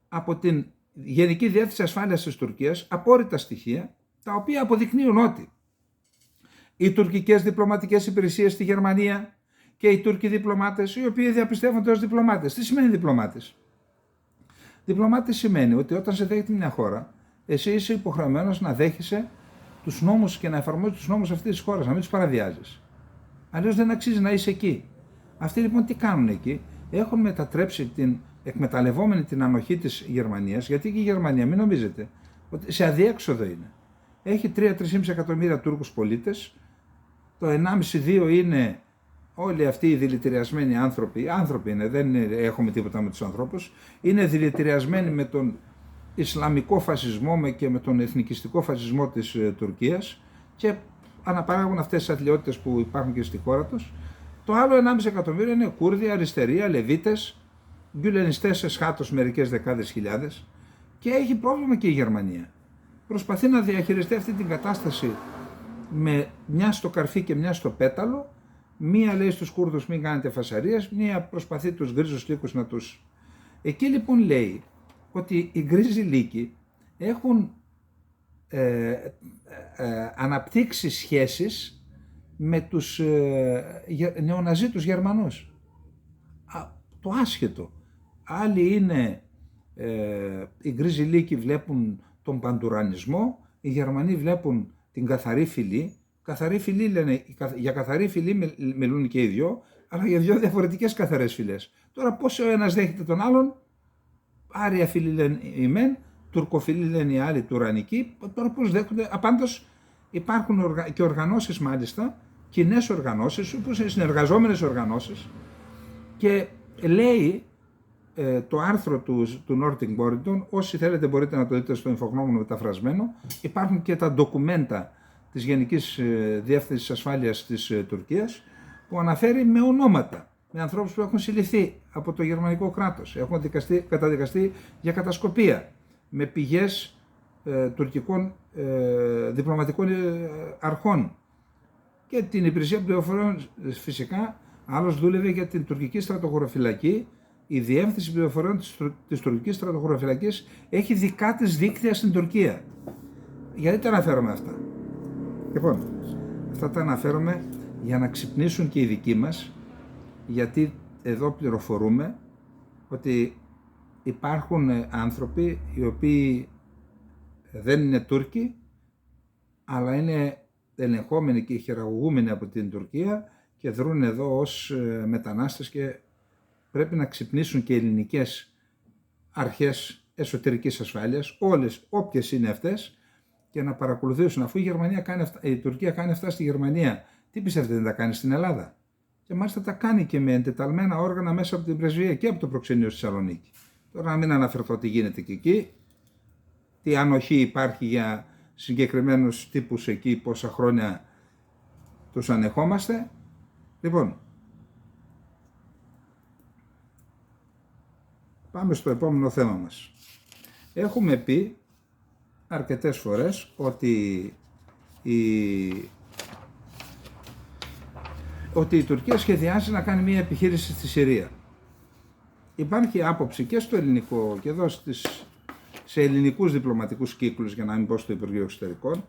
από την Γενική Διεύθυνση Ασφάλειας της Τουρκίας, απόρριτα στοιχεία, τα οποία αποδεικνύουν ότι οι τουρκικές διπλωματικές υπηρεσίες στη Γερμανία και οι Τούρκοι διπλωμάτες, οι οποίοι διαπιστεύονται ως διπλωμάτες. Τι σημαίνει διπλωμάτες? Διπλωμάτης σημαίνει ότι όταν σε δέχεται μια χώρα, εσύ είσαι υποχρεωμένος να δέχεσαι τους νόμους και να εφαρμόζεις τους νόμους αυτής της χώρας, να μην τους παραβιάζεις. Αλλιώς δεν αξίζει να είσαι εκεί. Αυτοί λοιπόν τι κάνουν εκεί? Έχουν μετατρέψει εκμεταλλευόμενη την ανοχή της Γερμανίας, γιατί και η Γερμανία, μην νομίζετε, ότι σε αδιέξοδο είναι. Έχει 3-3,5 εκατομμύρια Τούρκους πολίτες, το 1,5-2 είναι όλοι αυτοί οι δηλητηριασμένοι άνθρωποι. Άνθρωποι είναι, δεν έχουμε τίποτα με τους ανθρώπους. Είναι δηλητηριασμένοι με τον Ισλαμικό φασισμό και με τον εθνικιστικό φασισμό της Τουρκίας και αναπαράγουν αυτές τις αθλιότητες που υπάρχουν και στη χώρα τους. Το άλλο 1,5 εκατομμύριο είναι Κούρδοι, αριστεροί, Αλεβίτες, γκουλενιστές εσχάτως μερικές δεκάδες χιλιάδες, και έχει πρόβλημα και η Γερμανία. Προσπαθεί να διαχειριστεί αυτή την κατάσταση με μια στο καρφί και μια στο πέταλο. Μία λέει στους Κούρδους μην κάνετε φασαρίες, μία προσπαθεί τους γκρίζους λύκους να τους... Εκεί λοιπόν λέει ότι οι γκρίζοι λύκοι έχουν αναπτύξει σχέσεις με τους νεοναζίτους Γερμανούς. Το άσχετο. Άλλοι είναι, οι γκρίζοι λύκοι βλέπουν τον παντουρανισμό, οι Γερμανοί βλέπουν την καθαρή φυλή. Καθαρή φυλή λένε, για καθαρή φυλή μιλούν και οι δυο, αλλά για δυο διαφορετικές καθαρές φυλές. Τώρα πώς ο ένας δέχεται τον άλλον, άρια φυλή λένε οι μεν, τουρκοφυλή λένε οι άλλοι, τουρανικοί, τώρα πώς δέχονται. Απάντως υπάρχουν και οργανώσεις μάλιστα, κοινές οργανώσεις, όπως είναι συνεργαζόμενες οργανώσεις, και λέει το άρθρο του Nordic Boardington, όσοι θέλετε μπορείτε να το δείτε στο infognomon μεταφρασμένο, υπάρχουν και τα ντοκουμέντα της Γενικής Διεύθυνσης Ασφάλειας της Τουρκίας, που αναφέρει με ονόματα, με ανθρώπους που έχουν συλληφθεί από το γερμανικό κράτος, έχουν καταδικαστεί για κατασκοπία, με πηγές τουρκικών διπλωματικών αρχών, και την υπηρεσία πληροφοριών φυσικά. Άλλος δούλευε για την τουρκική στρατοχωροφυλακή. Η διεύθυνση πληροφοριών της τουρκικής στρατοχωροφυλακής έχει δικά της δίκτυα στην Τουρκία. Γιατί τα αναφέρομαι αυτά? Λοιπόν, αυτά τα αναφέρομαι για να ξυπνήσουν και οι δικοί μας, γιατί εδώ πληροφορούμε ότι υπάρχουν άνθρωποι οι οποίοι δεν είναι Τούρκοι, αλλά είναι ελεγχόμενοι και χειραγωγούμενοι από την Τουρκία και δρούν εδώ ως μετανάστες, και πρέπει να ξυπνήσουν και οι ελληνικές αρχές εσωτερικής ασφάλειας, όλες, όποιες είναι αυτές, και να παρακολουθήσουν. Αφού η Τουρκία κάνει αυτά στη Γερμανία, τι πιστεύετε δεν τα κάνει στην Ελλάδα? Και μάλιστα τα κάνει και με εντεταλμένα όργανα μέσα από την πρεσβεία και από το προξενείο στη Θεσσαλονίκη. Τώρα να μην αναφερθώ τι γίνεται και εκεί, τι ανοχή υπάρχει για συγκεκριμένους τύπους εκεί, πόσα χρόνια τους ανεχόμαστε. Λοιπόν, πάμε στο επόμενο θέμα μας. Έχουμε πει αρκετές φορές ότι η Τουρκία σχεδιάζει να κάνει μια επιχείρηση στη Συρία. Υπάρχει άποψη και στο ελληνικό και εδώ σε ελληνικούς διπλωματικούς κύκλους, για να μην πω στο Υπουργείο Εξωτερικών,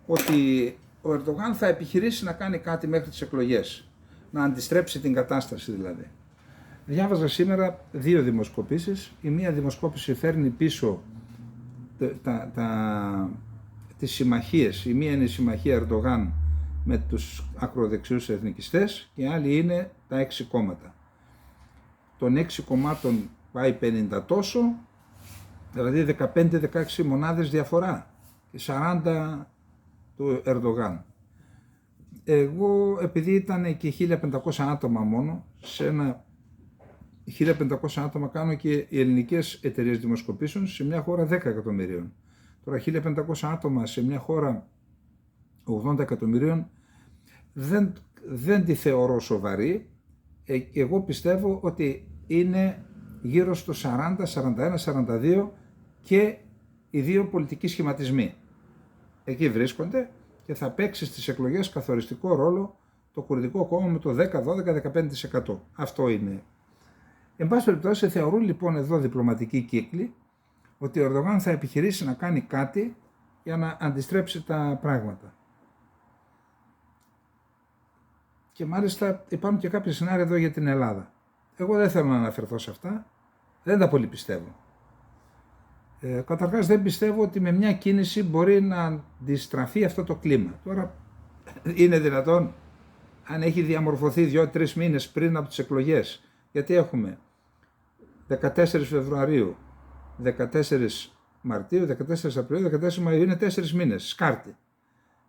ότι ο Ερντογάν θα επιχειρήσει να κάνει κάτι μέχρι τις εκλογές, να αντιστρέψει την κατάσταση δηλαδή. Διάβαζα σήμερα δύο δημοσκοπήσεις. Η μία δημοσκόπηση φέρνει πίσω τις συμμαχίες. Η μία είναι η συμμαχία Ερντογάν με τους ακροδεξιούς εθνικιστές και η άλλη είναι τα 6 κόμματα. Των 6 κομμάτων πάει 50 τόσο, δηλαδή 15-16 μονάδες διαφορά και 40 του Ερντογάν. Εγώ, επειδή ήταν και 1500 άτομα μόνο, σε ένα 1500 άτομα κάνω και οι ελληνικές εταιρείες δημοσκοπήσεων σε μια χώρα 10 εκατομμυρίων. Τώρα 1500 άτομα σε μια χώρα 80 εκατομμυρίων δεν τη θεωρώ σοβαρή. Εγώ πιστεύω ότι είναι γύρω στο 40, 41, 42 και οι δύο πολιτικοί σχηματισμοί. Εκεί βρίσκονται και θα παίξει στις εκλογές καθοριστικό ρόλο το Κουρδικό κόμμα με το 10, 12, 15%. Αυτό είναι. Εν πάση περιπτώσει, θεωρούν λοιπόν εδώ διπλωματικοί κύκλοι ότι ο Ερντογάν θα επιχειρήσει να κάνει κάτι για να αντιστρέψει τα πράγματα. Και μάλιστα υπάρχουν και κάποια σενάρια εδώ για την Ελλάδα. Εγώ δεν θέλω να αναφερθώ σε αυτά, δεν τα πολύ πιστεύω. Καταρχάς δεν πιστεύω ότι με μια κίνηση μπορεί να αντιστραφεί αυτό το κλίμα. Τώρα είναι δυνατόν, αν έχει διαμορφωθεί 2-3 μήνες πριν από τις εκλογές, γιατί έχουμε 14 Φεβρουαρίου, 14 Μαρτίου, 14 Απριλίου, 14 Μαΐου, είναι 4 μήνες, σκάρτη.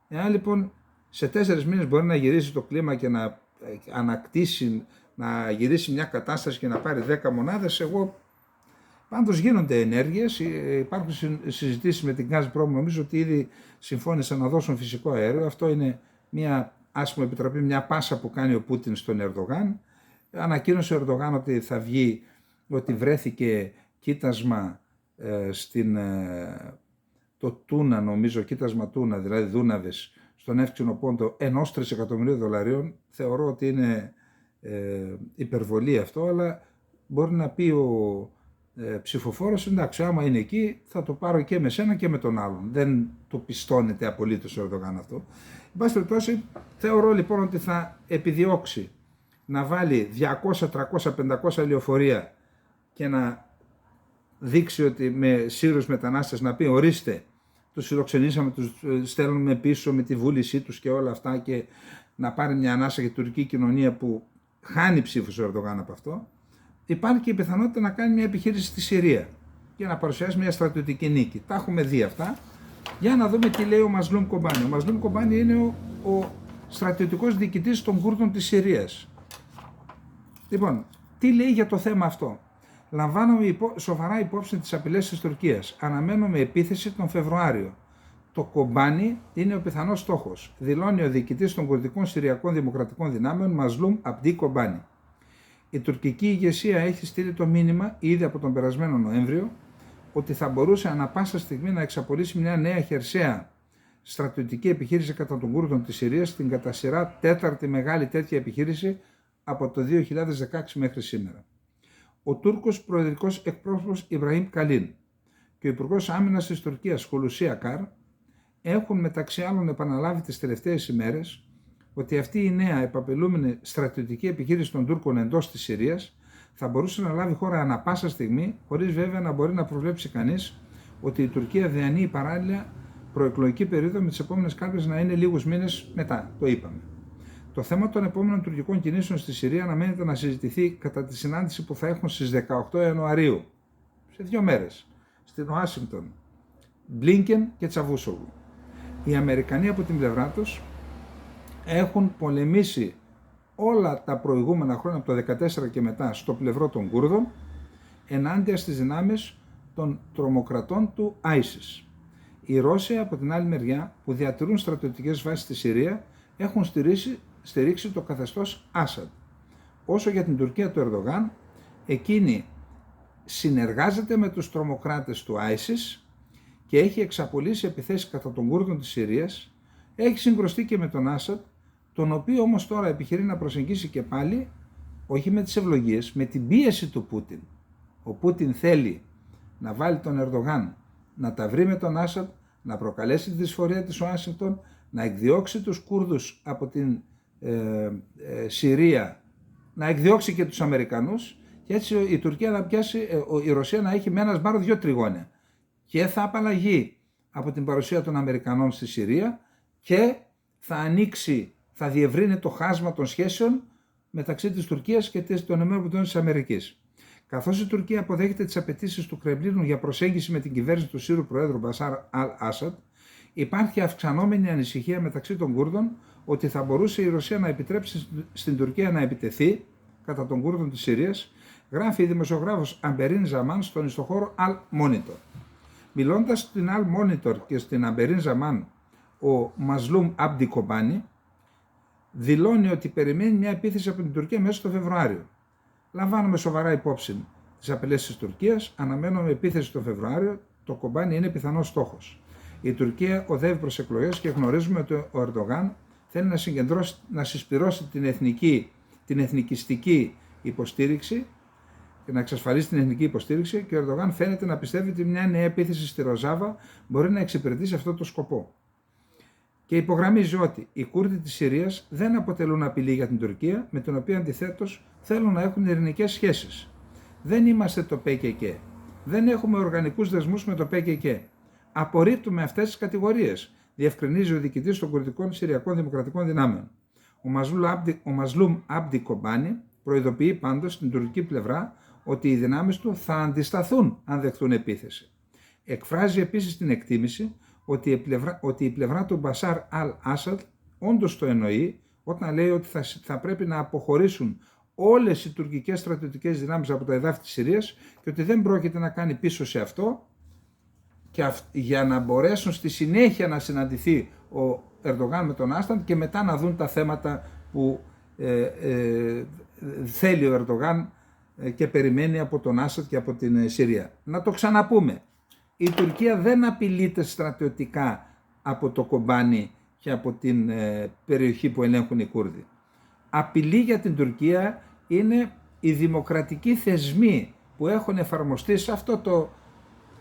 Εάν λοιπόν σε 4 μήνες μπορεί να γυρίσει το κλίμα και να ανακτήσει, να γυρίσει μια κατάσταση και να πάρει 10 μονάδες, εγώ πάντως γίνονται ενέργειες, υπάρχουν συζητήσεις με την Gazprom, νομίζω ότι ήδη συμφώνησαν να δώσουν φυσικό αέριο, αυτό είναι μια, ας πούμε επιτραπεί, μια πάσα που κάνει ο Πούτιν στον Ερντογάν. Ανακοίνωσε ο Ερντογάν ότι θα βγει ότι βρέθηκε κοίτασμα το Τούνα, νομίζω, κοίτασμα Τούνα, δηλαδή Δούναβης, στον εύξηνο πόντο $1 τρισεκατομμυρίου, θεωρώ ότι είναι υπερβολή αυτό, αλλά μπορεί να πει ο ψηφοφόρος, εντάξει, άμα είναι εκεί θα το πάρω και με σένα και με τον άλλον. Δεν το πιστώνεται απολύτως ο Ερντογάν αυτό. Εν πάση περιπτώσει, θεωρώ λοιπόν ότι θα επιδιώξει να βάλει 200, 300, 500 λεωφορεία και να δείξει ότι με Σύρους μετανάστες να πει ορίστε, τους φιλοξενήσαμε, τους στέλνουμε πίσω με τη βούλησή τους και όλα αυτά, και να πάρει μια ανάσα για την τουρκική κοινωνία που χάνει ψήφους ο Ερντογάν από αυτό. Υπάρχει και η πιθανότητα να κάνει μια επιχείρηση στη Συρία και να παρουσιάσει μια στρατιωτική νίκη. Τα έχουμε δει αυτά. Για να δούμε τι λέει ο Μασλούμ Κομπάνι. Ο Μασλούμ Κομπάνι είναι ο στρατιωτικός διοικητής των Κούρδων της Συρίας. Λοιπόν, τι λέει για το θέμα αυτό? Λαμβάνουμε σοβαρά υπόψη τις απειλές της Τουρκίας. Αναμένουμε επίθεση τον Φεβρουάριο. Το Κομπάνι είναι ο πιθανός στόχος, δηλώνει ο διοικητής των Κουρδικών Συριακών Δημοκρατικών Δυνάμεων Μασλούμ Αμπντί Κομπάνι. Η τουρκική ηγεσία έχει στείλει το μήνυμα ήδη από τον περασμένο Νοέμβριο ότι θα μπορούσε ανα πάσα στιγμή να εξαπολύσει μια νέα χερσαία στρατιωτική επιχείρηση κατά των Κούρδων της Συρίας, την κατά σειρά τέταρτη μεγάλη τέτοια επιχείρηση από το 2016 μέχρι σήμερα. Ο Τούρκος προεδρικός εκπρόσωπος Ιμπραήμ Καλίν και ο Υπουργός Άμυνας της Τουρκίας Χουλουσί Ακάρ έχουν μεταξύ άλλων επαναλάβει τις τελευταίες ημέρες ότι αυτή η νέα επαπειλούμενη στρατιωτική επιχείρηση των Τούρκων εντός της Συρίας θα μπορούσε να λάβει χώρα ανα πάσα στιγμή, χωρίς βέβαια να μπορεί να προβλέψει κανείς ότι η Τουρκία διανύει παράλληλα προεκλογική περίοδο με τις επόμενες κάλπες να είναι λίγους μήνες μετά, το είπαμε. Το θέμα των επόμενων τουρκικών κινήσεων στη Συρία αναμένεται να συζητηθεί κατά τη συνάντηση που θα έχουν στις 18 Ιανουαρίου, σε 2 μέρες, στην Ουάσιγκτον, Μπλίνκεν και Τσαβούσογλου. Οι Αμερικανοί από την πλευρά τους έχουν πολεμήσει όλα τα προηγούμενα χρόνια από το 2014 και μετά στο πλευρό των Κούρδων ενάντια στις δυνάμεις των τρομοκρατών του ISIS. Οι Ρώσοι από την άλλη μεριά που διατηρούν στρατιωτικές βάσεις στη Συρία έχουν στηρίξει το καθεστώς Άσαντ. Όσο για την Τουρκία του Ερντογάν, εκείνη συνεργάζεται με τους τρομοκράτες του ISIS και έχει εξαπολύσει επιθέσεις κατά των Κούρδων της Συρίας, έχει συγκρουστεί και με τον Άσαντ, τον οποίο όμως τώρα επιχειρεί να προσεγγίσει και πάλι, όχι με τις ευλογίες, με την πίεση του Πούτιν. Ο Πούτιν θέλει να βάλει τον Ερντογάν να τα βρει με τον Άσαντ, να προκαλέσει τη δυσφορία της Ουάσιγκτον, να εκδιώξει τους Κούρδους από την Συρία, να εκδιώξει και τους Αμερικανούς, και έτσι η Τουρκία να πιάσει, η Ρωσία να έχει με ένα σπάρο 2 τριγώνια. Και θα απαλλαγεί από την παρουσία των Αμερικανών στη Συρία και θα ανοίξει, θα διευρύνει το χάσμα των σχέσεων μεταξύ της Τουρκίας και των ΗΠΑ. Καθώς η Τουρκία αποδέχεται τις απαιτήσεις του Κρεμλίνου για προσέγγιση με την κυβέρνηση του Σύρου Προέδρου Μπασάρ Αλ-Άσαντ, υπάρχει αυξανόμενη ανησυχία μεταξύ των Κούρδων ότι θα μπορούσε η Ρωσία να επιτρέψει στην Τουρκία να επιτεθεί κατά των Κούρδων της Συρίας, γράφει η δημοσιογράφος Αμπερίν Ζαμάν στον ιστοχώρο Al-Monitor. Μιλώντας στην Al-Monitor και στην Αμπερίν Ζαμάν, ο Μασλούμ Αμπντί Κομπάνι δηλώνει ότι περιμένει μια επίθεση από την Τουρκία μέσα στο Φεβρουάριο. Λαμβάνουμε σοβαρά υπόψη τις απειλές της Τουρκίας, αναμένουμε επίθεση το Φεβρουάριο, το Κομπάνι είναι πιθανός στόχος. Η Τουρκία οδεύει προς εκλογές και γνωρίζουμε ότι ο Ερντογάν θέλει να συσπυρώσει την εθνικιστική υποστήριξη και να εξασφαλίσει την εθνική υποστήριξη, και ο Ερντογάν φαίνεται να πιστεύει ότι μια νέα επίθεση στη Ροζάβα μπορεί να εξυπηρετήσει αυτό το σκοπό. Και υπογραμμίζει ότι οι Κούρδοι της Συρίας δεν αποτελούν απειλή για την Τουρκία, με την οποία αντιθέτως θέλουν να έχουν ειρηνικές σχέσεις. Δεν είμαστε το PKK. Δεν έχουμε οργανικούς δεσμούς με το PKK. Απορρίπτουμε αυτές τις κατηγορίες, διευκρινίζει ο διοικητής των Κουρδικών Συριακών Δημοκρατικών Δυνάμεων. Ο Μασλούμ Αμπντί Κομπάνι προειδοποιεί πάντως στην τουρκική πλευρά ότι οι δυνάμεις του θα αντισταθούν αν δεχτούν επίθεση. Εκφράζει επίσης την εκτίμηση ότι η πλευρά του Μπασάρ Αλ-Άσαντ όντως το εννοεί όταν λέει ότι θα πρέπει να αποχωρήσουν όλες οι τουρκικές στρατιωτικές δυνάμεις από τα εδάφη της Συρίας και ότι δεν πρόκειται να κάνει πίσω σε αυτό, και για να μπορέσουν στη συνέχεια να συναντηθεί ο Ερντογάν με τον Άσαντ και μετά να δουν τα θέματα που θέλει ο Ερντογάν και περιμένει από τον Άσαντ και από την Συρία. Να το ξαναπούμε. Η Τουρκία δεν απειλείται στρατιωτικά από το Κομπάνι και από την περιοχή που ελέγχουν οι Κούρδοι. Απειλή για την Τουρκία είναι οι δημοκρατικοί θεσμοί που έχουν εφαρμοστεί σε αυτό το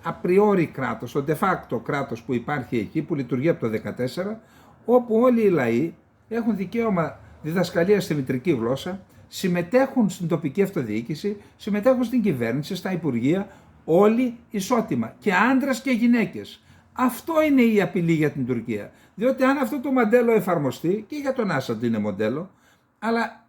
απριόρι κράτος, το de facto κράτος που υπάρχει εκεί, που λειτουργεί από το 2014, όπου όλοι οι λαοί έχουν δικαίωμα διδασκαλία στη μητρική γλώσσα, συμμετέχουν στην τοπική αυτοδιοίκηση, συμμετέχουν στην κυβέρνηση, στα υπουργεία, όλοι ισότιμα, και άντρες και γυναίκες. Αυτό είναι η απειλή για την Τουρκία. Διότι αν αυτό το μοντέλο εφαρμοστεί, και για τον Άσαντ είναι μοντέλο, αλλά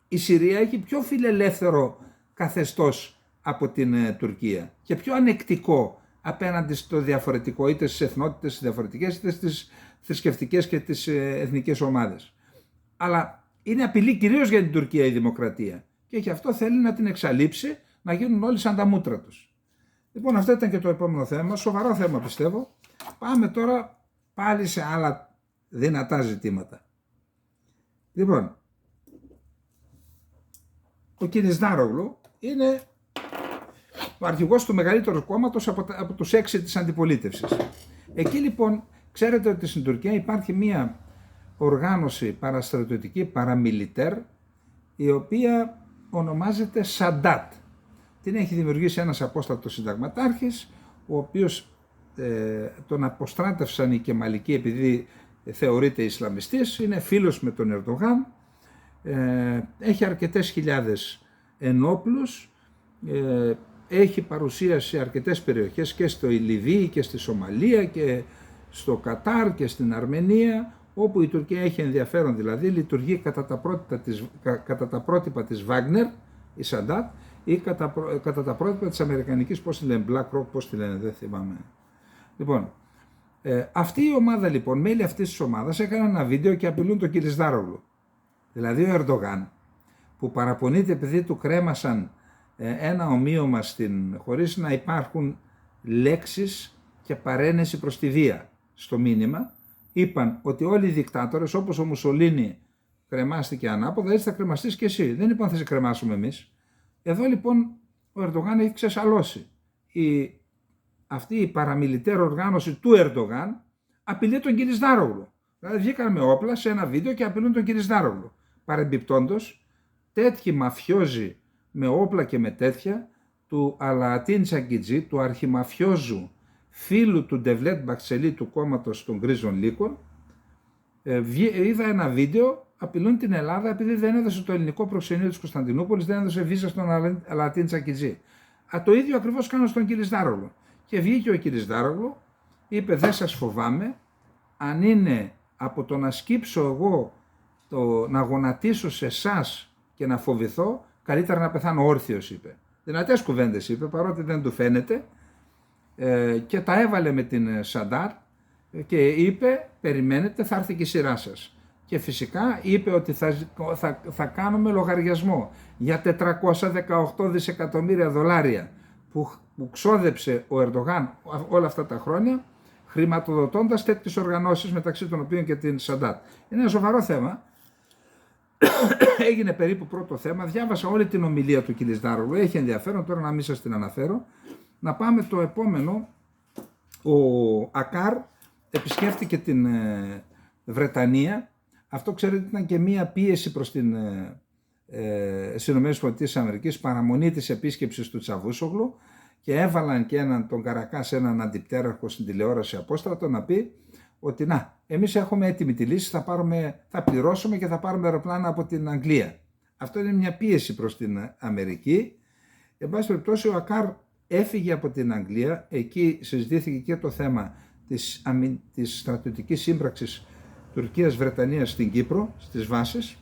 η Συρία έχει πιο φιλελεύθερο καθεστώς από την Τουρκία και πιο ανεκτικό απέναντι στο διαφορετικό, είτε στις εθνότητες διαφορετικές, είτε στις θρησκευτικές και τις εθνικές ομάδες. Αλλά είναι απειλή κυρίως για την Τουρκία η δημοκρατία και γι' αυτό θέλει να την εξαλείψει, να γίνουν όλοι σαν τα μούτρα τους. Λοιπόν, αυτό ήταν και το επόμενο θέμα, σοβαρό θέμα πιστεύω. Πάμε τώρα πάλι σε άλλα δυνατά ζητήματα. Λοιπόν, ο Κιλισδάρογλου είναι ο αρχηγός του μεγαλύτερου κόμματος από τους 6 της αντιπολίτευσης. Εκεί λοιπόν, ξέρετε ότι στην Τουρκία υπάρχει μία οργάνωση παραστρατιωτική, παραμιλιτέρ, η οποία ονομάζεται Σαντάτ. Την έχει δημιουργήσει ένας απόστατος συνταγματάρχης, ο οποίος τον αποστράτευσαν οι Κεμαλικοί επειδή θεωρείται Ισλαμιστής, είναι φίλος με τον Ερντογάν, έχει αρκετές χιλιάδες ενόπλους, έχει παρουσία σε αρκετές περιοχές και στο Λιβύη και στη Σομαλία και στο Κατάρ και στην Αρμενία, όπου η Τουρκία έχει ενδιαφέρον, δηλαδή λειτουργεί κατά τα πρότυπα της Βάγνερ, η Σαντάτ, ή κατά τα πρότυπα της Αμερικανικής, πώς τη λένε, BlackRock, πώς τη λένε, δεν θυμάμαι. Λοιπόν, αυτή η ομάδα λοιπόν, μέλη αυτής της ομάδας έκαναν ένα βίντεο και απειλούν τον Κιλισδάρογλου. Δηλαδή ο Ερντογάν, που παραπονείται επειδή του κρέμασαν ένα ομοίωμα χωρίς να υπάρχουν λέξεις και παρένεση προς τη βία στο μήνυμα, είπαν ότι όλοι οι δικτάτορες, όπως ο Μουσολίνι κρεμάστηκε ανάποδα, έτσι θα κρεμαστείς και εσύ. Δεν είπαν θα σε κρεμάσουμε εμείς. Εδώ λοιπόν ο Ερντογάν έχει ξεσαλώσει. Αυτή η παραμιλιτέρ οργάνωση του Ερντογάν απειλεί τον Κιλισδάρογλου. Δηλαδή βγήκαν με όπλα σε ένα βίντεο και απειλούν τον Κιλισδάρογλου. Παρεμπιπτόντως, τέτοιοι μαφιόζοι με όπλα και με τέτοια του Αλαατίν Τσαγκιτζή, του αρχιμαφιόζου φίλου του Ντεβλέτ Μπαξελή του κόμματος των Γκρίζων Λύκων, είδα ένα βίντεο, απειλούν την Ελλάδα επειδή δεν έδωσε το ελληνικό προξενείο της Κωνσταντινούπολης, δεν έδωσε βίζα στον Αλαατίν Τσαγκιτζή. Το ίδιο ακριβώς κάνουν στον Κιλισδάρογλου. Και βγήκε ο Κιλισδάρογλου, είπε δεν σας φοβάμαι, αν είναι από το να σκύψω εγώ, να γονατίσω σε εσάς και να φοβηθώ, καλύτερα να πεθάνω όρθιος, είπε. Δυνατές κουβέντες είπε, παρότι δεν του φαίνεται, και τα έβαλε με την Σαντάτ και είπε περιμένετε, θα έρθει και η σειρά σας. Και φυσικά είπε ότι θα κάνουμε λογαριασμό για 418 δισεκατομμύρια δολάρια που ξόδεψε ο Ερντογάν όλα αυτά τα χρόνια, χρηματοδοτώντας τέτοιες οργανώσεις, μεταξύ των οποίων και την Σαντάτ. Είναι ένα σοβαρό θέμα. Έγινε περίπου πρώτο θέμα. Διάβασα όλη την ομιλία του Κιλισδάρογλου. Έχει ενδιαφέρον, τώρα να μην σας την αναφέρω. Να πάμε το επόμενο. Ο Ακάρ επισκέφτηκε την Βρετανία. Αυτό ξέρετε ήταν και μία πίεση προς την ΗΠΑ, παραμονή της επίσκεψης του Τσαβούσογλου, και έβαλαν και τον Καρακάς, έναν αντιπτέραρχο στην τηλεόραση απόστρατο, να πει ότι να, εμείς έχουμε έτοιμη τη λύση, θα πληρώσουμε και θα πάρουμε αεροπλάνα από την Αγγλία. Αυτό είναι μια πίεση προς την Αμερική. Εν πάση περιπτώσει ο Ακάρ έφυγε από την Αγγλία, εκεί συζητήθηκε και το θέμα της στρατιωτικής σύμπραξης Τουρκίας-Βρετανίας στην Κύπρο, στις βάσεις.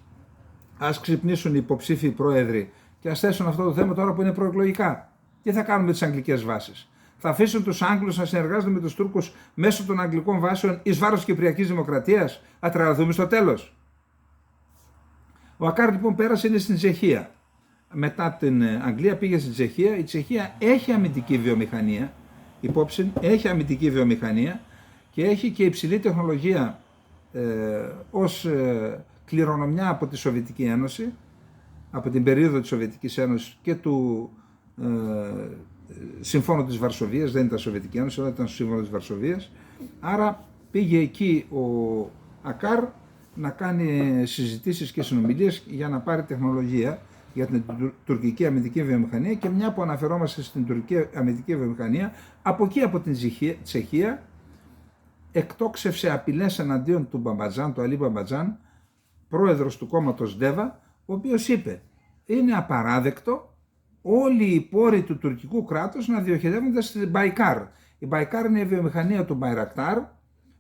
Ας ξυπνήσουν οι υποψήφιοι πρόεδροι και ας θέσουν αυτό το θέμα τώρα που είναι προεκλογικά. Τι θα κάνουμε με τις αγγλικές βάσεις? Θα αφήσουν τους Άγγλους να συνεργάζονται με τους Τούρκους μέσω των αγγλικών βάσεων εις βάρος της Κυπριακής Δημοκρατίας? Θα τρελαθούμε στο τέλος. Ο Ακάρ λοιπόν πέρασε, είναι στην Τσεχία. Μετά την Αγγλία πήγε στην Τσεχία. Η Τσεχία έχει αμυντική βιομηχανία, υπόψη, έχει αμυντική βιομηχανία και έχει και υψηλή τεχνολογία ως κληρονομιά από τη Σοβιετική Ένωση. από την περίοδο της Σοβιετικής Ένωσης και του Συμφώνου της Βαρσοβίας, δεν ήταν Σοβιετική Ένωση, αλλά ήταν στο Σύμφωνο της Βαρσοβίας. Άρα πήγε εκεί ο Ακάρ να κάνει συζητήσεις και συνομιλίες για να πάρει τεχνολογία για την τουρκική αμυντική βιομηχανία, και μια που αναφερόμαστε στην τουρκική αμυντική βιομηχανία, από εκεί από την Τσεχία εκτόξευσε απειλές εναντίον του Μπαμπατζάν, του Αλή Μπαμπατζάν, πρόεδρος του κόμματος Ντέβα, ο οποίος είπε: είναι απαράδεκτο όλοι οι πόροι του τουρκικού κράτους να διοχετεύονται στην Μπαϊκάρ. Η Μπαϊκάρ είναι η βιομηχανία του Μπαϊρακτάρ,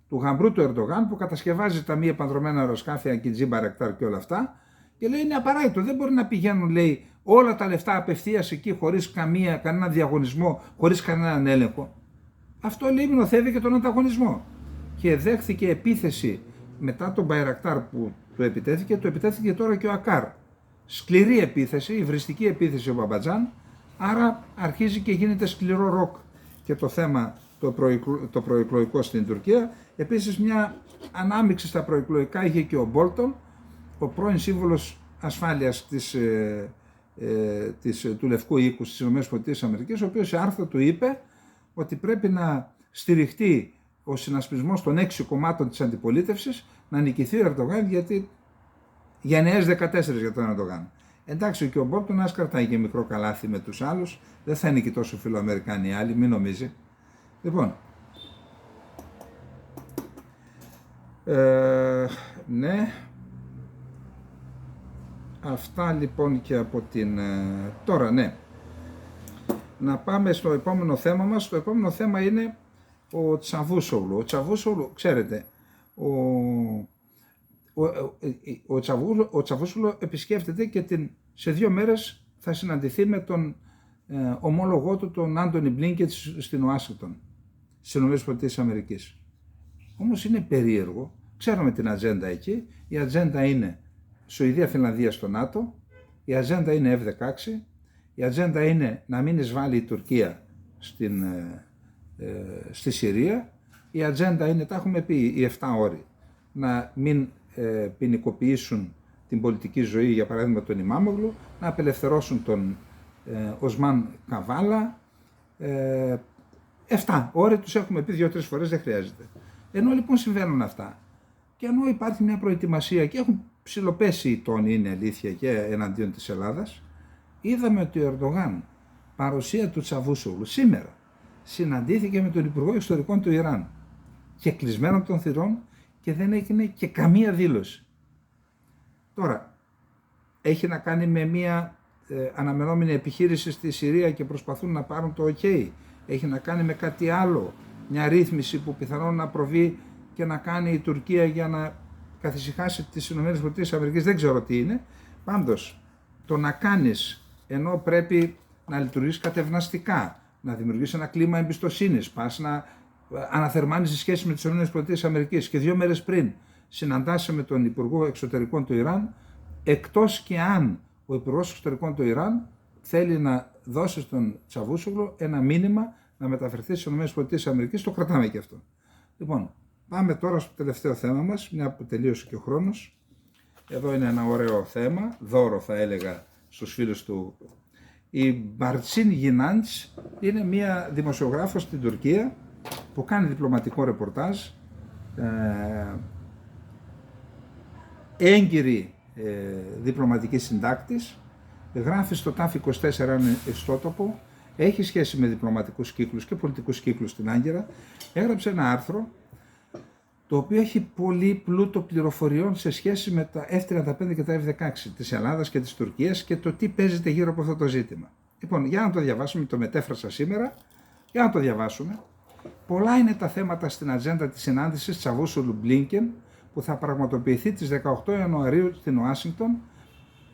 του γαμπρού του Ερντογάν, που κατασκευάζει τα μη επανδρομένα αεροσκάφη, Ακιτζή, Μπαϊρακτάρ και όλα αυτά. Και λέει: είναι απαράδεκτο, δεν μπορεί να πηγαίνουν, λέει, όλα τα λεφτά απευθείας εκεί, χωρίς κανένα διαγωνισμό, χωρίς κανέναν έλεγχο. Αυτό, λέει, νοθεύει και τον ανταγωνισμό. Και δέχθηκε επίθεση μετά τον Μπαϊρακτάρ που του επιτέθηκε τώρα και ο Ακάρ. Σκληρή επίθεση, υβριστική επίθεση ο Μπαμπατζάν, άρα αρχίζει και γίνεται σκληρό ροκ και το θέμα το προεκλογικό στην Τουρκία. Επίσης μια ανάμειξη στα προεκλογικά είχε και ο Μπόλτον, ο πρώην σύμβουλος ασφάλειας του Λευκού Οίκου στις ΗΠΑ, ο οποίος σε άρθρο του είπε ότι πρέπει να στηριχτεί ο συνασπισμός των 6 κομμάτων της αντιπολίτευσης, να νικηθεί ο Ερντογάν, γιατί γενναίες 14 για τον Ερντογάν. Εντάξει, και ο Μπόλτον ας κρατάει και μικρό καλάθι με τους άλλους, δεν θα είναι και τόσο φιλοαμερικάνοι οι άλλοι, μην νομίζει. Λοιπόν, ναι, αυτά λοιπόν και από την... Τώρα, ναι, να πάμε στο επόμενο θέμα μας. Το επόμενο θέμα είναι ο Τσαβούσογλου. Ο Τσαβούσογλου, ξέρετε, ο Τσαβούσογλου επισκέφτεται και σε 2 μέρες θα συναντηθεί με τον ομόλογό του, τον Άντονι Μπλίνκετ, στην Ουάσιγκτον, στις ΗΠΑ. Όμως είναι περίεργο, ξέρουμε την ατζέντα εκεί, η ατζέντα είναι Σουηδία-Φινλανδία στο ΝΑΤΟ, η ατζέντα είναι F-16, η ατζέντα είναι να μην εισβάλλει η Τουρκία στη Συρία, η ατζέντα είναι, τα έχουμε πει, οι 7 όροι, να μην ποινικοποιήσουν την πολιτική ζωή, για παράδειγμα τον Ιμάμογλου, να απελευθερώσουν τον Οσμάν Καβάλα. 7 όροι τους έχουμε πει 2-3 φορές, δεν χρειάζεται. Ενώ λοιπόν συμβαίνουν αυτά και ενώ υπάρχει μια προετοιμασία και έχουν ψιλοπέσει οι τόνοι, είναι αλήθεια, και εναντίον της Ελλάδας, είδαμε ότι ο Ερντογάν, παρουσία του Τσαβούσογλου σήμερα, συναντήθηκε με τον Υπουργό Εξωτερικών του Ιράν και κλεισμένων των θυρών και δεν έγινε και καμία δήλωση. Τώρα, έχει να κάνει με μια αναμενόμενη επιχείρηση στη Συρία και προσπαθούν να πάρουν το OK. Έχει να κάνει με κάτι άλλο, μια ρύθμιση που πιθανόν να προβεί και να κάνει η Τουρκία για να καθησυχάσει τις ΗΠΑ, δεν ξέρω τι είναι. Πάντως, το να κάνεις ενώ πρέπει να λειτουργείς κατευναστικά, να δημιουργείς ένα κλίμα εμπιστοσύνης, πας να αναθερμάνεις τις σχέσεις με τις ΗΠΑ και 2 μέρες πριν συναντάσαι με τον Υπουργό Εξωτερικών του Ιράν, εκτός και αν ο Υπουργός Εξωτερικών του Ιράν θέλει να δώσει στον Τσαβούσογλου ένα μήνυμα να μεταφερθεί στις ΗΠΑ, το κρατάμε και αυτό. Λοιπόν, πάμε τώρα στο τελευταίο θέμα μας, μια που τελείωσε και ο χρόνος. Εδώ είναι ένα ωραίο θέμα, δώρο θα έλεγα στους φίλους του. Η Μπαρτσίν Γινάντς είναι μια δημοσιογράφος στην Τουρκία που κάνει διπλωματικό ρεπορτάζ, έγκυρη διπλωματική συντάκτης, γράφει στο TAF24 ένα ιστότοπο, έχει σχέση με διπλωματικούς κύκλους και πολιτικούς κύκλους στην Άγκυρα. Έγραψε ένα άρθρο το οποίο έχει πολύ πλούτο πληροφοριών σε σχέση με τα F-35 και τα F-16 της Ελλάδας και της Τουρκίας και το τι παίζεται γύρω από αυτό το ζήτημα. Λοιπόν, για να το διαβάσουμε, το μετέφρασα σήμερα, για να το διαβάσουμε. Πολλά είναι τα θέματα στην ατζέντα της συνάντησης Τσαβούσογλου-Μπλίνκεν που θα πραγματοποιηθεί τις 18 Ιανουαρίου στην Ουάσιγκτον,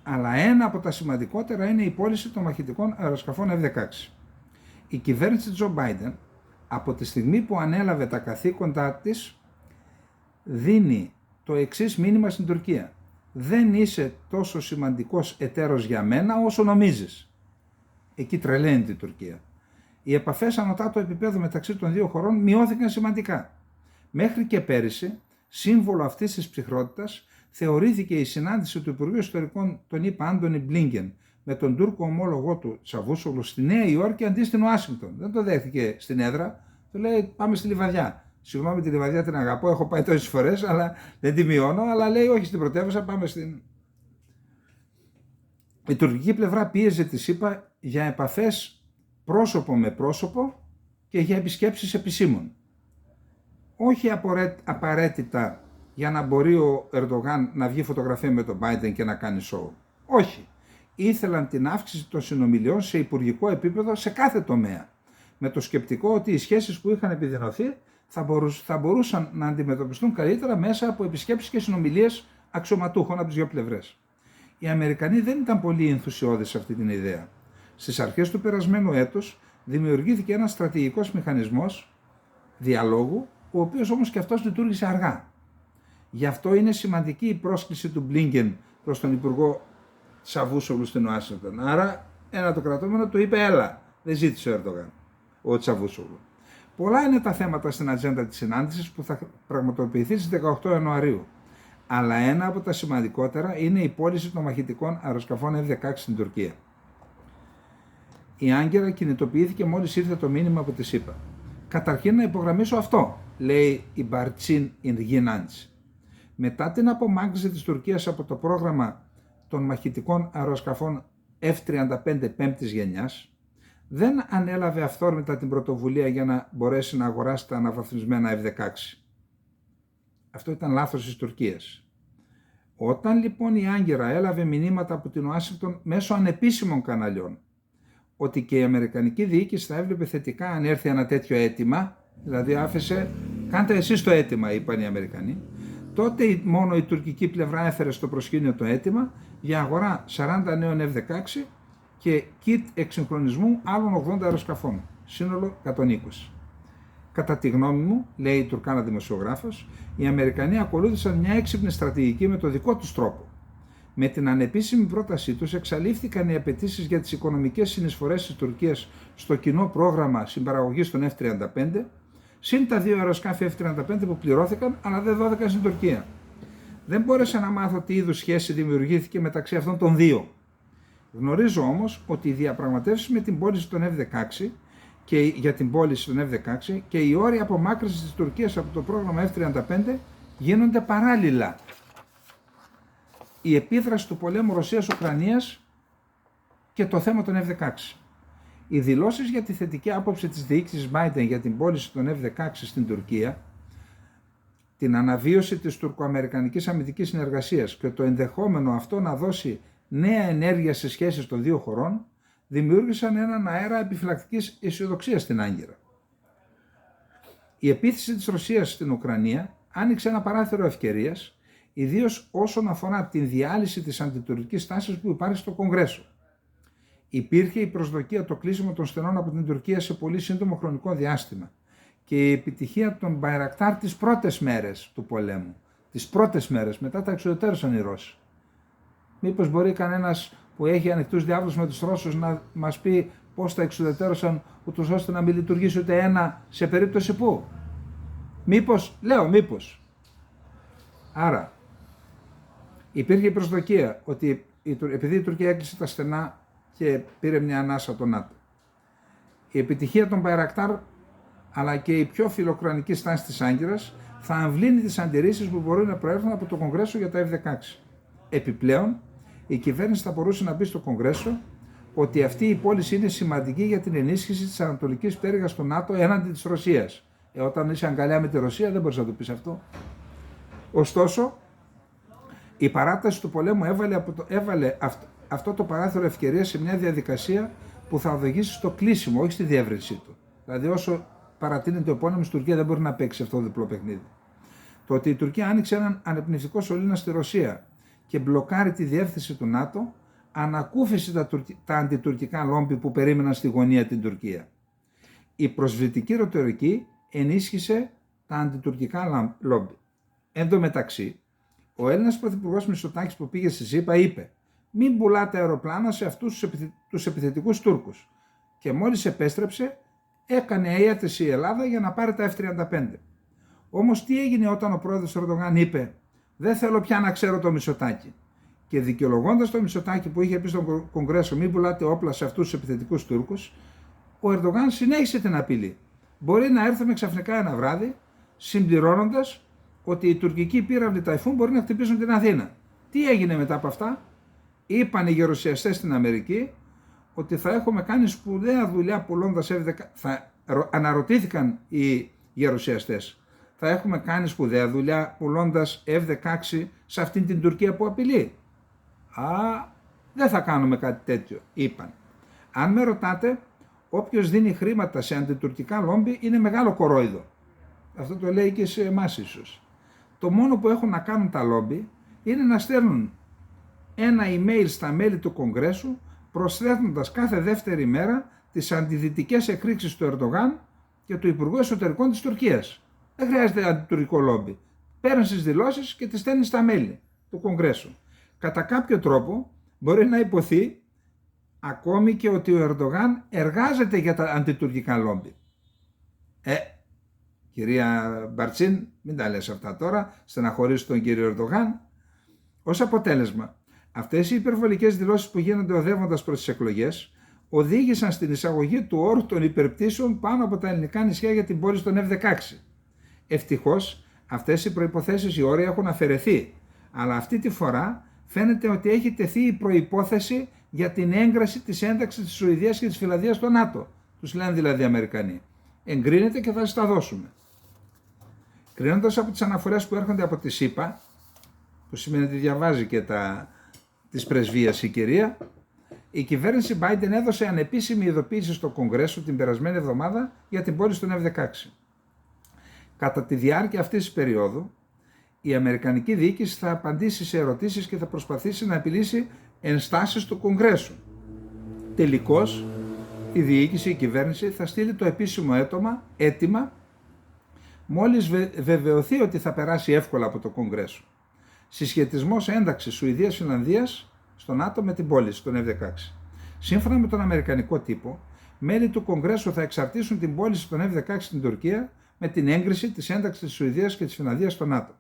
αλλά ένα από τα σημαντικότερα είναι η πώληση των μαχητικών αεροσκαφών F-16. Η κυβέρνηση Τζο Μπάιντεν, από τη στιγμή που ανέλαβε τα καθήκοντά της, δίνει το εξής μήνυμα στην Τουρκία: δεν είσαι τόσο σημαντικός εταίρος για μένα όσο νομίζεις. Εκεί τρελαίνεται η Τουρκία. Οι επαφές ανωτάτου επίπεδου μεταξύ των 2 χωρών μειώθηκαν σημαντικά. Μέχρι και πέρυσι, σύμβολο αυτής της ψυχρότητας, θεωρήθηκε η συνάντηση του Υπουργείου Ιστορικών των ΗΠΑ Άντονι Μπλίνκεν με τον Τούρκο ομόλογό του Τσαβούσογλου στη Νέα Υόρκη αντί στην Ουάσιγκτον. Δεν το δέχτηκε στην έδρα, του λέει πάμε στη Λιβαδιά. Συγγνώμη, τη Λιβαδιά την αγαπώ, έχω πάει τόσες φορές, αλλά δεν τη μειώνω, αλλά λέει όχι στην πρωτεύουσα, πάμε στην... Η τουρκική πλευρά πίεζε τη ΗΠΑ για επαφές πρόσωπο με πρόσωπο και για επισκέψεις επισήμων. Όχι απαραίτητα για να μπορεί ο Ερντογάν να βγει φωτογραφία με τον Biden και να κάνει σοου. Όχι. Ήθελαν την αύξηση των συνομιλιών σε υπουργικό επίπεδο σε κάθε τομέα. Με το σκεπτικό ότι οι σχέσεις που είχαν επιδεινωθεί θα μπορούσαν να αντιμετωπιστούν καλύτερα μέσα από επισκέψεις και συνομιλίες αξιωματούχων από τις δύο πλευρές. Οι Αμερικανοί δεν ήταν πολύ ενθουσιώδεις σε αυτή την ιδέα. Στις αρχές του περασμένου έτους δημιουργήθηκε ένας στρατηγικός μηχανισμός διαλόγου, ο οποίος όμως και αυτός λειτουργήσε αργά. Γι' αυτό είναι σημαντική η πρόσκληση του Μπλίνκεν προς τον Υπουργό Τσαβούσογλου στην Ουάσιγκτον. Άρα ένα το κρατούμενο του είπε έλα, δεν ζήτησε ο Ερντογάν, ο Τσαβούσογλου. Πολλά είναι τα θέματα στην ατζέντα της συνάντησης που θα πραγματοποιηθεί στις 18 Ιανουαρίου. Αλλά ένα από τα σημαντικότερα είναι η πώληση των μαχητικών αεροσκαφών F-16 στην Τουρκία. Η Άγκυρα κινητοποιήθηκε μόλις ήρθε το μήνυμα από τη ΣΥΠΑ. Καταρχήν να υπογραμμίσω αυτό, λέει η Μπαρτσίν Ινργίναντς. Μετά την απομάκρυνση της Τουρκίας από το πρόγραμμα των μαχητικών αεροσκαφών F-35 πέμπτης γενιάς, δεν ανέλαβε αυθόρμητα την πρωτοβουλία για να μπορέσει να αγοράσει τα αναβαθμισμένα F-16. Αυτό ήταν λάθος της Τουρκίας. Όταν λοιπόν η Άγκυρα έλαβε μηνύματα από την Ουάσιγκτον μέσω ανεπίσημων καναλιών, ότι και η Αμερικανική διοίκηση θα έβλεπε θετικά αν έρθει ένα τέτοιο αίτημα, δηλαδή άφησε, κάντε εσείς το αίτημα, είπαν οι Αμερικανοί, τότε μόνο η τουρκική πλευρά έφερε στο προσκήνιο το αίτημα για αγορά 40 νέων F-16 και kit εξυγχρονισμού άλλων 80 αεροσκαφών, σύνολο 120. Κατά τη γνώμη μου, λέει η Τουρκάνα δημοσιογράφος, οι Αμερικανοί ακολούθησαν μια έξυπνη στρατηγική με το δικό τους τρόπο. Με την ανεπίσημη πρότασή τους εξαλείφθηκαν οι απαιτήσεις για τις οικονομικές συνεισφορές της Τουρκίας στο κοινό πρόγραμμα συμπαραγωγής των F-35, συν τα δύο αεροσκάφη F-35 που πληρώθηκαν, αλλά δεν δόθηκαν στην Τουρκία. Δεν μπόρεσα να μάθω τι είδους σχέση δημιουργήθηκε μεταξύ αυτών των δύο. Γνωρίζω όμως ότι οι διαπραγματεύσεις με την πώληση των F-16 και για την πώληση των F-16 και οι όροι απομάκρυνσης της Τουρκίας από το πρόγραμμα F-35 γίνονται παράλληλα. Η επίδραση του πολέμου Ρωσίας-Ουκρανίας και το θέμα των F-16. Οι δηλώσεις για τη θετική άποψη της διοίκησης Biden για την πώληση των F-16 στην Τουρκία, την αναβίωση της τουρκοαμερικανικής αμυντικής συνεργασίας και το ενδεχόμενο αυτό να δώσει νέα ενέργεια στις σχέσεις των δύο χωρών, δημιούργησαν έναν αέρα επιφυλακτικής αισιοδοξίας στην Άγκυρα. Η επίθεση της Ρωσίας στην Ουκρανία άνοιξε ένα παράθυρο ευκαιρίας, ιδίως όσον αφορά την διάλυση της αντιτουρκικής τάσης που υπάρχει στο Κογκρέσο. Υπήρχε η προσδοκία το κλείσιμο των στενών από την Τουρκία σε πολύ σύντομο χρονικό διάστημα και η επιτυχία των Μπαϊρακτάρ τις πρώτες μέρες του πολέμου. Τις πρώτες μέρες, μετά τα εξουδετερώσαν οι Ρώσοι. Μήπως μπορεί κανένας που έχει ανοιχτούς διάβλους με τους Ρώσους να μας πει πώς τα εξουδετερώσαν ούτως ώστε να μην λειτουργήσει ούτε ένα σε περίπτωση που. Μήπως. Άρα, υπήρχε η προσδοκία ότι επειδή η Τουρκία έκλεισε τα στενά και πήρε μια ανάσα το ΝΑΤΟ, η επιτυχία των Μπαϊρακτάρ αλλά και η πιο φιλοκρανική στάση της Άγκυρας θα αμβλύνει τις αντιρρήσεις που μπορεί να προέρχονται από το Κογκρέσο για τα F-16. Επιπλέον, η κυβέρνηση θα μπορούσε να πει στο Κογκρέσο ότι αυτή η πώληση είναι σημαντική για την ενίσχυση της ανατολικής πτέρυγας του ΝΑΤΟ έναντι της Ρωσίας. Όταν είσαι αγκαλιά με τη Ρωσία δεν μπορείς να το πεις αυτό. Ωστόσο, η παράταση του πολέμου έβαλε αυτό το παράθυρο ευκαιρία σε μια διαδικασία που θα οδηγήσει στο κλείσιμο, όχι στη διεύρυνσή του. Δηλαδή, όσο παρατείνεται ο πόλεμος, η Τουρκία δεν μπορεί να παίξει αυτό το διπλό παιχνίδι. Το ότι η Τουρκία άνοιξε έναν ανεπνευστικό σωλήνα στη Ρωσία και μπλοκάρει τη διεύθυνση του ΝΑΤΟ, ανακούφισε τα αντιτουρκικά λόμπι που περίμεναν στη γωνία την Τουρκία. Η προσβλητική ρητορική ενίσχυσε τα αντιτουρκικά λόμπι. Εν τω μεταξύ, ο Έλληνας Πρωθυπουργός Μητσοτάκης που πήγε στη ΣΥΠΑ είπε «Μην πουλάτε αεροπλάνα σε αυτούς τους επιθετικούς Τούρκους» και μόλις επέστρεψε έκανε αίτηση η Ελλάδα για να πάρει τα F-35. Όμως τι έγινε όταν ο πρόεδρος Ερντογάν είπε Δεν θέλω πια να ξέρω το Μητσοτάκη. Και δικαιολογώντας το Μητσοτάκη που είχε πει στον Κογκρέσο μην πουλάτε όπλα σε αυτούς τους επιθετικούς Τούρκους, ο Ερντογάν συνέχισε την απειλή. Μπορεί να έρθουμε ξαφνικά ένα βράδυ, συμπληρώνοντας ότι οι τουρκικοί πύραυλοι Ταϊφούν μπορεί να χτυπήσουν την Αθήνα. Τι έγινε μετά από αυτά? Είπαν οι γερουσιαστές στην Αμερική ότι θα έχουμε κάνει σπουδαία δουλειά πουλώντας αναρωτήθηκαν οι γερουσιαστές. Θα έχουμε κάνει σπουδαία δουλειά πουλώντας F-16 σε αυτήν την Τουρκία που απειλεί? Δεν θα κάνουμε κάτι τέτοιο, είπαν. Αν με ρωτάτε, όποιος δίνει χρήματα σε αντιτουρκικά λόμπι είναι μεγάλο κορόιδο. Αυτό το λέει και σε εμάς ίσως. Το μόνο που έχουν να κάνουν τα λόμπι είναι να στέλνουν ένα email στα μέλη του Κογκρέσου προσθέτοντας κάθε δεύτερη μέρα τις αντιδυτικές εκρήξεις του Ερντογάν και του Υπουργού Εσωτερικών της Τουρκίας. Δεν χρειάζεται αντιτουρκικό λόμπι. Παίρνει τις δηλώσεις και τις στέλνει στα μέλη του Κογκρέσου. Κατά κάποιο τρόπο μπορεί να υποθεί ακόμη και ότι ο Ερντογάν εργάζεται για τα αντιτουρκικά λόμπι. Κυρία Μπαρτσίν, μην τα λες αυτά τώρα, στεναχωρείς τον κύριο Ερντογάν. Ως αποτέλεσμα, αυτές οι υπερβολικές δηλώσεις που γίνονται οδεύοντας προς τις εκλογές οδήγησαν στην εισαγωγή του όρου των υπερπτήσεων πάνω από τα ελληνικά νησιά για την πώληση των F-16. Ευτυχώς, αυτές οι προϋποθέσεις, οι όροι έχουν αφαιρεθεί, αλλά αυτή τη φορά φαίνεται ότι έχει τεθεί η προϋπόθεση για την έγκραση της ένταξης της Σουηδίας και της Φινλανδίας στο ΝΑΤΟ. Τους λένε δηλαδή οι Αμερικανοί. Εγκρίνεται και θα σας τα δώσουμε. Κρίνοντας από τις αναφορές που έρχονται από τη ΣΥΠΑ, που σημαίνει ότι διαβάζει και της πρεσβείας η κυρία, η κυβέρνηση Biden έδωσε ανεπίσημη ειδοποίηση στο Κογκρέσο την περασμένη εβδομάδα για την πώληση των F-16. Κατά τη διάρκεια αυτής της περίοδου, η Αμερικανική διοίκηση θα απαντήσει σε ερωτήσεις και θα προσπαθήσει να επιλύσει ενστάσεις του Κογκρέσου. Τελικώς, η διοίκηση, η κυβέρνηση θα στείλει το επίσημο αίτημα μόλις βεβαιωθεί ότι θα περάσει εύκολα από το Κογκρέσο. Συσχετισμός ένταξης Σουηδίας-Φινλανδίας στο ΝΑΤΟ με την πώληση των F-16. Σύμφωνα με τον αμερικανικό τύπο, μέλη του Κογκρέσου θα εξαρτήσουν την πώληση των F-16 στην Τουρκία με την έγκριση της ένταξης της Σουηδίας και της Φινλανδίας στο ΝΑΤΟ.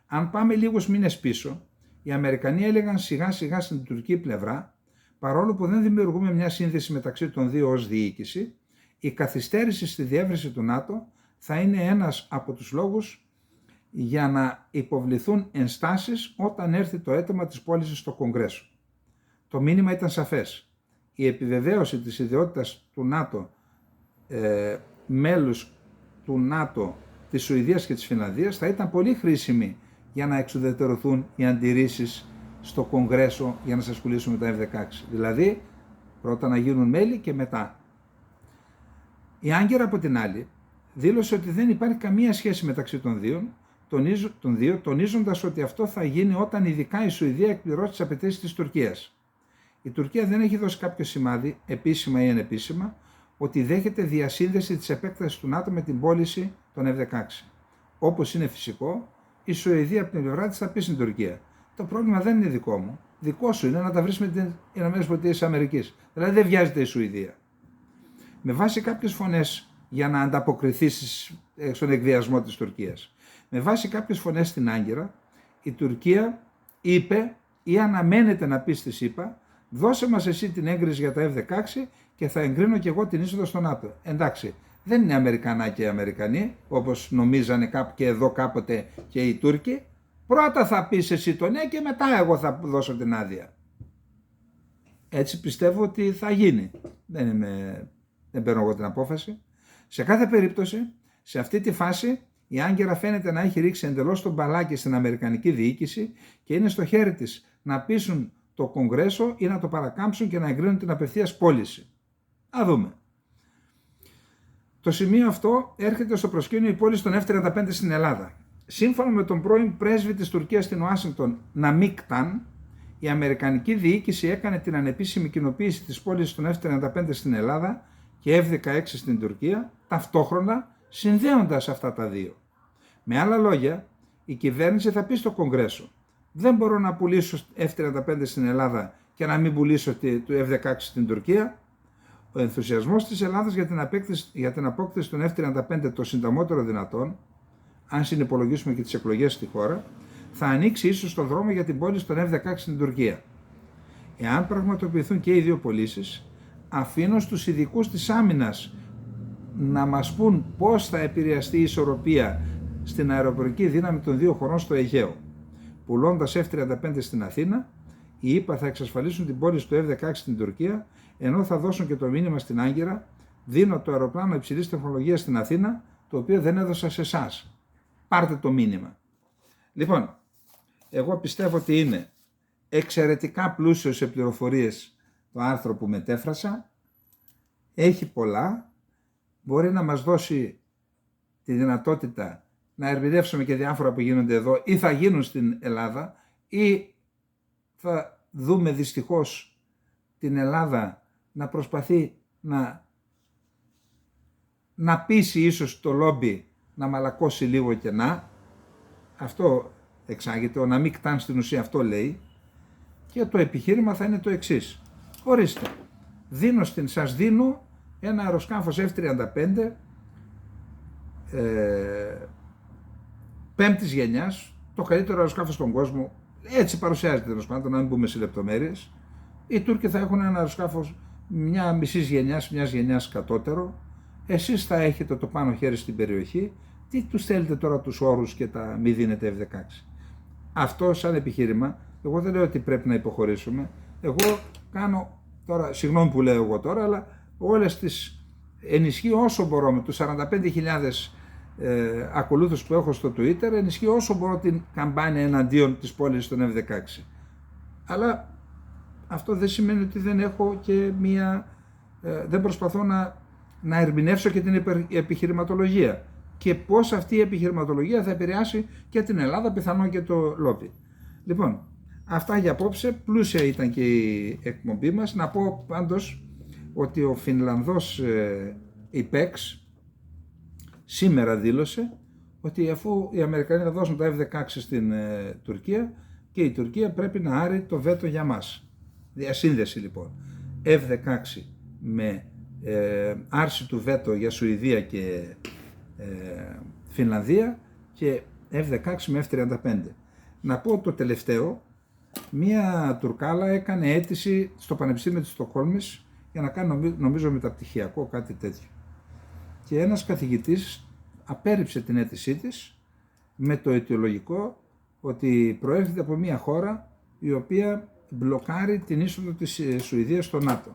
Αν πάμε λίγους μήνες πίσω, οι Αμερικανοί έλεγαν σιγά σιγά στην τουρκική πλευρά, παρόλο που δεν δημιουργούμε μια σύνδεση μεταξύ των δύο ως διοίκηση, η καθυστέρηση στη διεύρυνση του ΝΑΤΟ θα είναι ένας από τους λόγους για να υποβληθούν ενστάσεις όταν έρθει το αίτημα της πώλησης στο Κογκρέσο. Το μήνυμα ήταν σαφές. Η επιβεβαίωση της ιδιότητας του ΝΑΤΟ, μέλους του ΝΑΤΟ της Σουηδίας και της Φινλανδίας θα ήταν πολύ χρήσιμη για να εξουδετερωθούν οι αντιρρήσεις στο Κογκρέσο για να σας πουλήσουμε τα F-16. Δηλαδή, πρώτα να γίνουν μέλη και μετά. Η Άγκερα από την άλλη δήλωσε ότι δεν υπάρχει καμία σχέση μεταξύ των δύο, τονίζοντας ότι αυτό θα γίνει όταν ειδικά η Σουηδία εκπληρώσει τις απαιτήσεις της Τουρκίας. Η Τουρκία δεν έχει δώσει κάποιο σημάδι, επίσημα ή ανεπίσημα, ότι δέχεται διασύνδεση της επέκτασης του ΝΑΤΟ με την πώληση των F-16. Όπως είναι φυσικό, η Σουηδία από την πλευρά της θα πει στην Τουρκία: το πρόβλημα δεν είναι δικό μου, δικό σου είναι να τα βρεις με τις ΗΠΑ. Δηλαδή δεν βιάζεται η Σουηδία. Με βάση κάποιες φωνές για να ανταποκριθεί στον εκβιασμό της Τουρκίας. Με βάση κάποιες φωνές στην Άγκυρα, η Τουρκία είπε ή αναμένεται να πει στη ΣΥΠΑ: δώσε μας εσύ την έγκριση για τα F-16 και θα εγκρίνω και εγώ την είσοδο στο ΝΑΤΟ. Εντάξει, δεν είναι Αμερικανάκοι οι Αμερικανοί, όπως νομίζανε και εδώ κάποτε και οι Τούρκοι. Πρώτα θα πεις εσύ το ναι και μετά εγώ θα δώσω την άδεια. Έτσι πιστεύω ότι θα γίνει. Δεν παίρνω εγώ την απόφαση. Σε κάθε περίπτωση, σε αυτή τη φάση, η Άγκυρα φαίνεται να έχει ρίξει εντελώς τον μπαλάκι στην Αμερικανική διοίκηση και είναι στο χέρι της να πείσουν το Κογκρέσο ή να το παρακάμψουν και να εγκρίνουν την απευθείας πώληση. Α δούμε. Το σημείο αυτό έρχεται στο προσκήνιο η πώληση των F-35 στην Ελλάδα. Σύμφωνα με τον πρώην πρέσβη της Τουρκίας στην Ουάσιγκτον, Ναμίκταν, η Αμερικανική διοίκηση έκανε την ανεπίσημη κοινοποίηση της πώλησης των F-35 στην Ελλάδα και F-16 στην Τουρκία, ταυτόχρονα συνδέοντας αυτά τα δύο. Με άλλα λόγια, η κυβέρνηση θα πει στο Κογκρέσο: δεν μπορώ να πουλήσω F-35 στην Ελλάδα και να μην πουλήσω το F-16 στην Τουρκία. Ο ενθουσιασμός της Ελλάδας για την απόκτηση των F-35 το συντομότερο δυνατόν, αν συνυπολογίσουμε και τις εκλογές στη χώρα, θα ανοίξει ίσως το δρόμο για την πώληση των F-16 στην Τουρκία. Εάν πραγματοποιηθούν και οι δύο πωλήσεις, αφήνω στους ειδικούς της άμυνας να μας πούν πώς θα επηρεαστεί η ισορροπία στην αεροπορική δύναμη των δύο χωρών στο Αιγαίο. Πουλώντας F-35 στην Αθήνα, οι ΗΠΑ θα εξασφαλίσουν την πώληση του F-16 στην Τουρκία, ενώ θα δώσουν και το μήνυμα στην Άγκυρα: δίνω το αεροπλάνο υψηλής τεχνολογίας στην Αθήνα, το οποίο δεν έδωσα σε εσάς. Πάρτε το μήνυμα. Λοιπόν, εγώ πιστεύω ότι είναι εξαιρετικά πλούσιο σε πληροφορίες το άρθρο που μετέφρασα. Έχει πολλά. Μπορεί να μας δώσει τη δυνατότητα να ερμηνεύσουμε και διάφορα που γίνονται εδώ ή θα γίνουν στην Ελλάδα, ή θα δούμε δυστυχώς την Ελλάδα να προσπαθεί να πείσει ίσως το λόμπι να μαλακώσει λίγο κενά. Αυτό εξάγεται, ο να μην κτάν στην ουσία αυτό λέει, και το επιχείρημα θα είναι το εξής. Ορίστε, σας δίνω ένα αεροσκάφος F-35 πέμπτης γενιάς, το καλύτερο αεροσκάφος στον κόσμο, έτσι παρουσιάζεται τέλος πάντων, να μην μπούμε σε λεπτομέρειες. Οι Τούρκοι θα έχουν ένα αεροσκάφος μια μισής γενιάς, μιας γενιάς κατώτερο. Εσείς θα έχετε το πάνω χέρι στην περιοχή. Τι τους θέλετε τώρα τους όρους και τα μη δίνετε F-16. Αυτό σαν επιχείρημα, εγώ δεν λέω ότι πρέπει να υποχωρήσουμε. Εγώ κάνω τώρα, συγγνώμη που λέω εγώ τώρα, αλλά όλες τις ενισχύω όσο μπορώ με τους 45.000 ακολούθους που έχω στο Twitter, ενισχύω όσο μπορώ την καμπάνια εναντίον της πώλησης των F-16. Αλλά αυτό δεν σημαίνει ότι δεν έχω και δεν προσπαθώ να ερμηνεύσω και την επιχειρηματολογία και πώς αυτή η επιχειρηματολογία θα επηρεάσει και την Ελλάδα, πιθανόν και το λόμπι. Λοιπόν, αυτά για απόψε. Πλούσια ήταν και η εκπομπή μας. Να πω πάντως ότι ο Φινλανδός IPEX σήμερα δήλωσε ότι αφού οι Αμερικανοί θα δώσουν τα F-16 στην Τουρκία, και η Τουρκία πρέπει να άρει το βέτο για μας. Διασύνδεση λοιπόν. F-16 με άρση του βέτο για Σουηδία και Φινλανδία, και F-16 με F-35. Να πω το τελευταίο, μία Τουρκάλα έκανε αίτηση στο Πανεπιστήμιο της Στοκχόλμης για να κάνει νομίζω μεταπτυχιακό, κάτι τέτοιο. Και ένας καθηγητής απέρριψε την αίτησή της με το αιτιολογικό ότι προέρχεται από μία χώρα η οποία μπλοκάρει την είσοδο της Σουηδίας στο ΝΑΤΟ.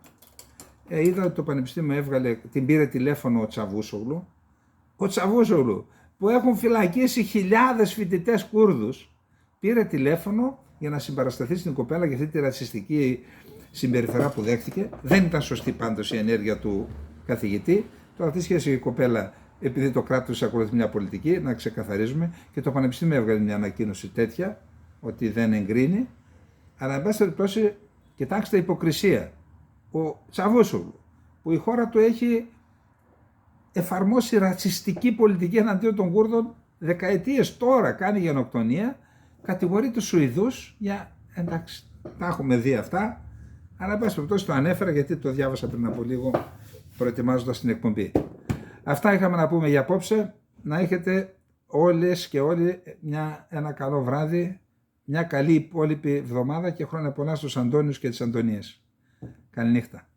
Είδα ότι το Πανεπιστήμιο την πήρε τηλέφωνο ο Τσαβούσογλου. Ο Τσαβούσογλου, που έχουν φυλακίσει χιλιάδες φοιτητές Κούρδους, πήρε τηλέφωνο για να συμπαρασταθεί στην κοπέλα για αυτή τη ρατσιστική συμπεριφορά που δέχτηκε. Δεν ήταν σωστή πάντως η ενέργεια του καθηγητή. Τώρα τι σχέση η κοπέλα, επειδή το κράτος ακολουθεί μια πολιτική, να ξεκαθαρίζουμε, και το Πανεπιστήμιο έβγαλε μια ανακοίνωση τέτοια, ότι δεν εγκρίνει. Αλλά εν πάση περιπτώσει, κοιτάξτε υποκρισία. Ο Τσαβούσογλου, που η χώρα του έχει εφαρμόσει ρατσιστική πολιτική εναντίον των Κούρδων δεκαετίες, τώρα κάνει γενοκτονία, κατηγορεί τους Σουηδούς για, εντάξει, τα έχουμε δει αυτά, αλλά εν πάση περιπτώσει το ανέφερα γιατί το διάβασα πριν από λίγο προετοιμάζοντας την εκπομπή. Αυτά είχαμε να πούμε για απόψε. Να έχετε όλες και όλοι ένα καλό βράδυ, μια καλή υπόλοιπη εβδομάδα και χρόνια πολλά στους Αντώνιους και τις Αντωνίες. Καληνύχτα.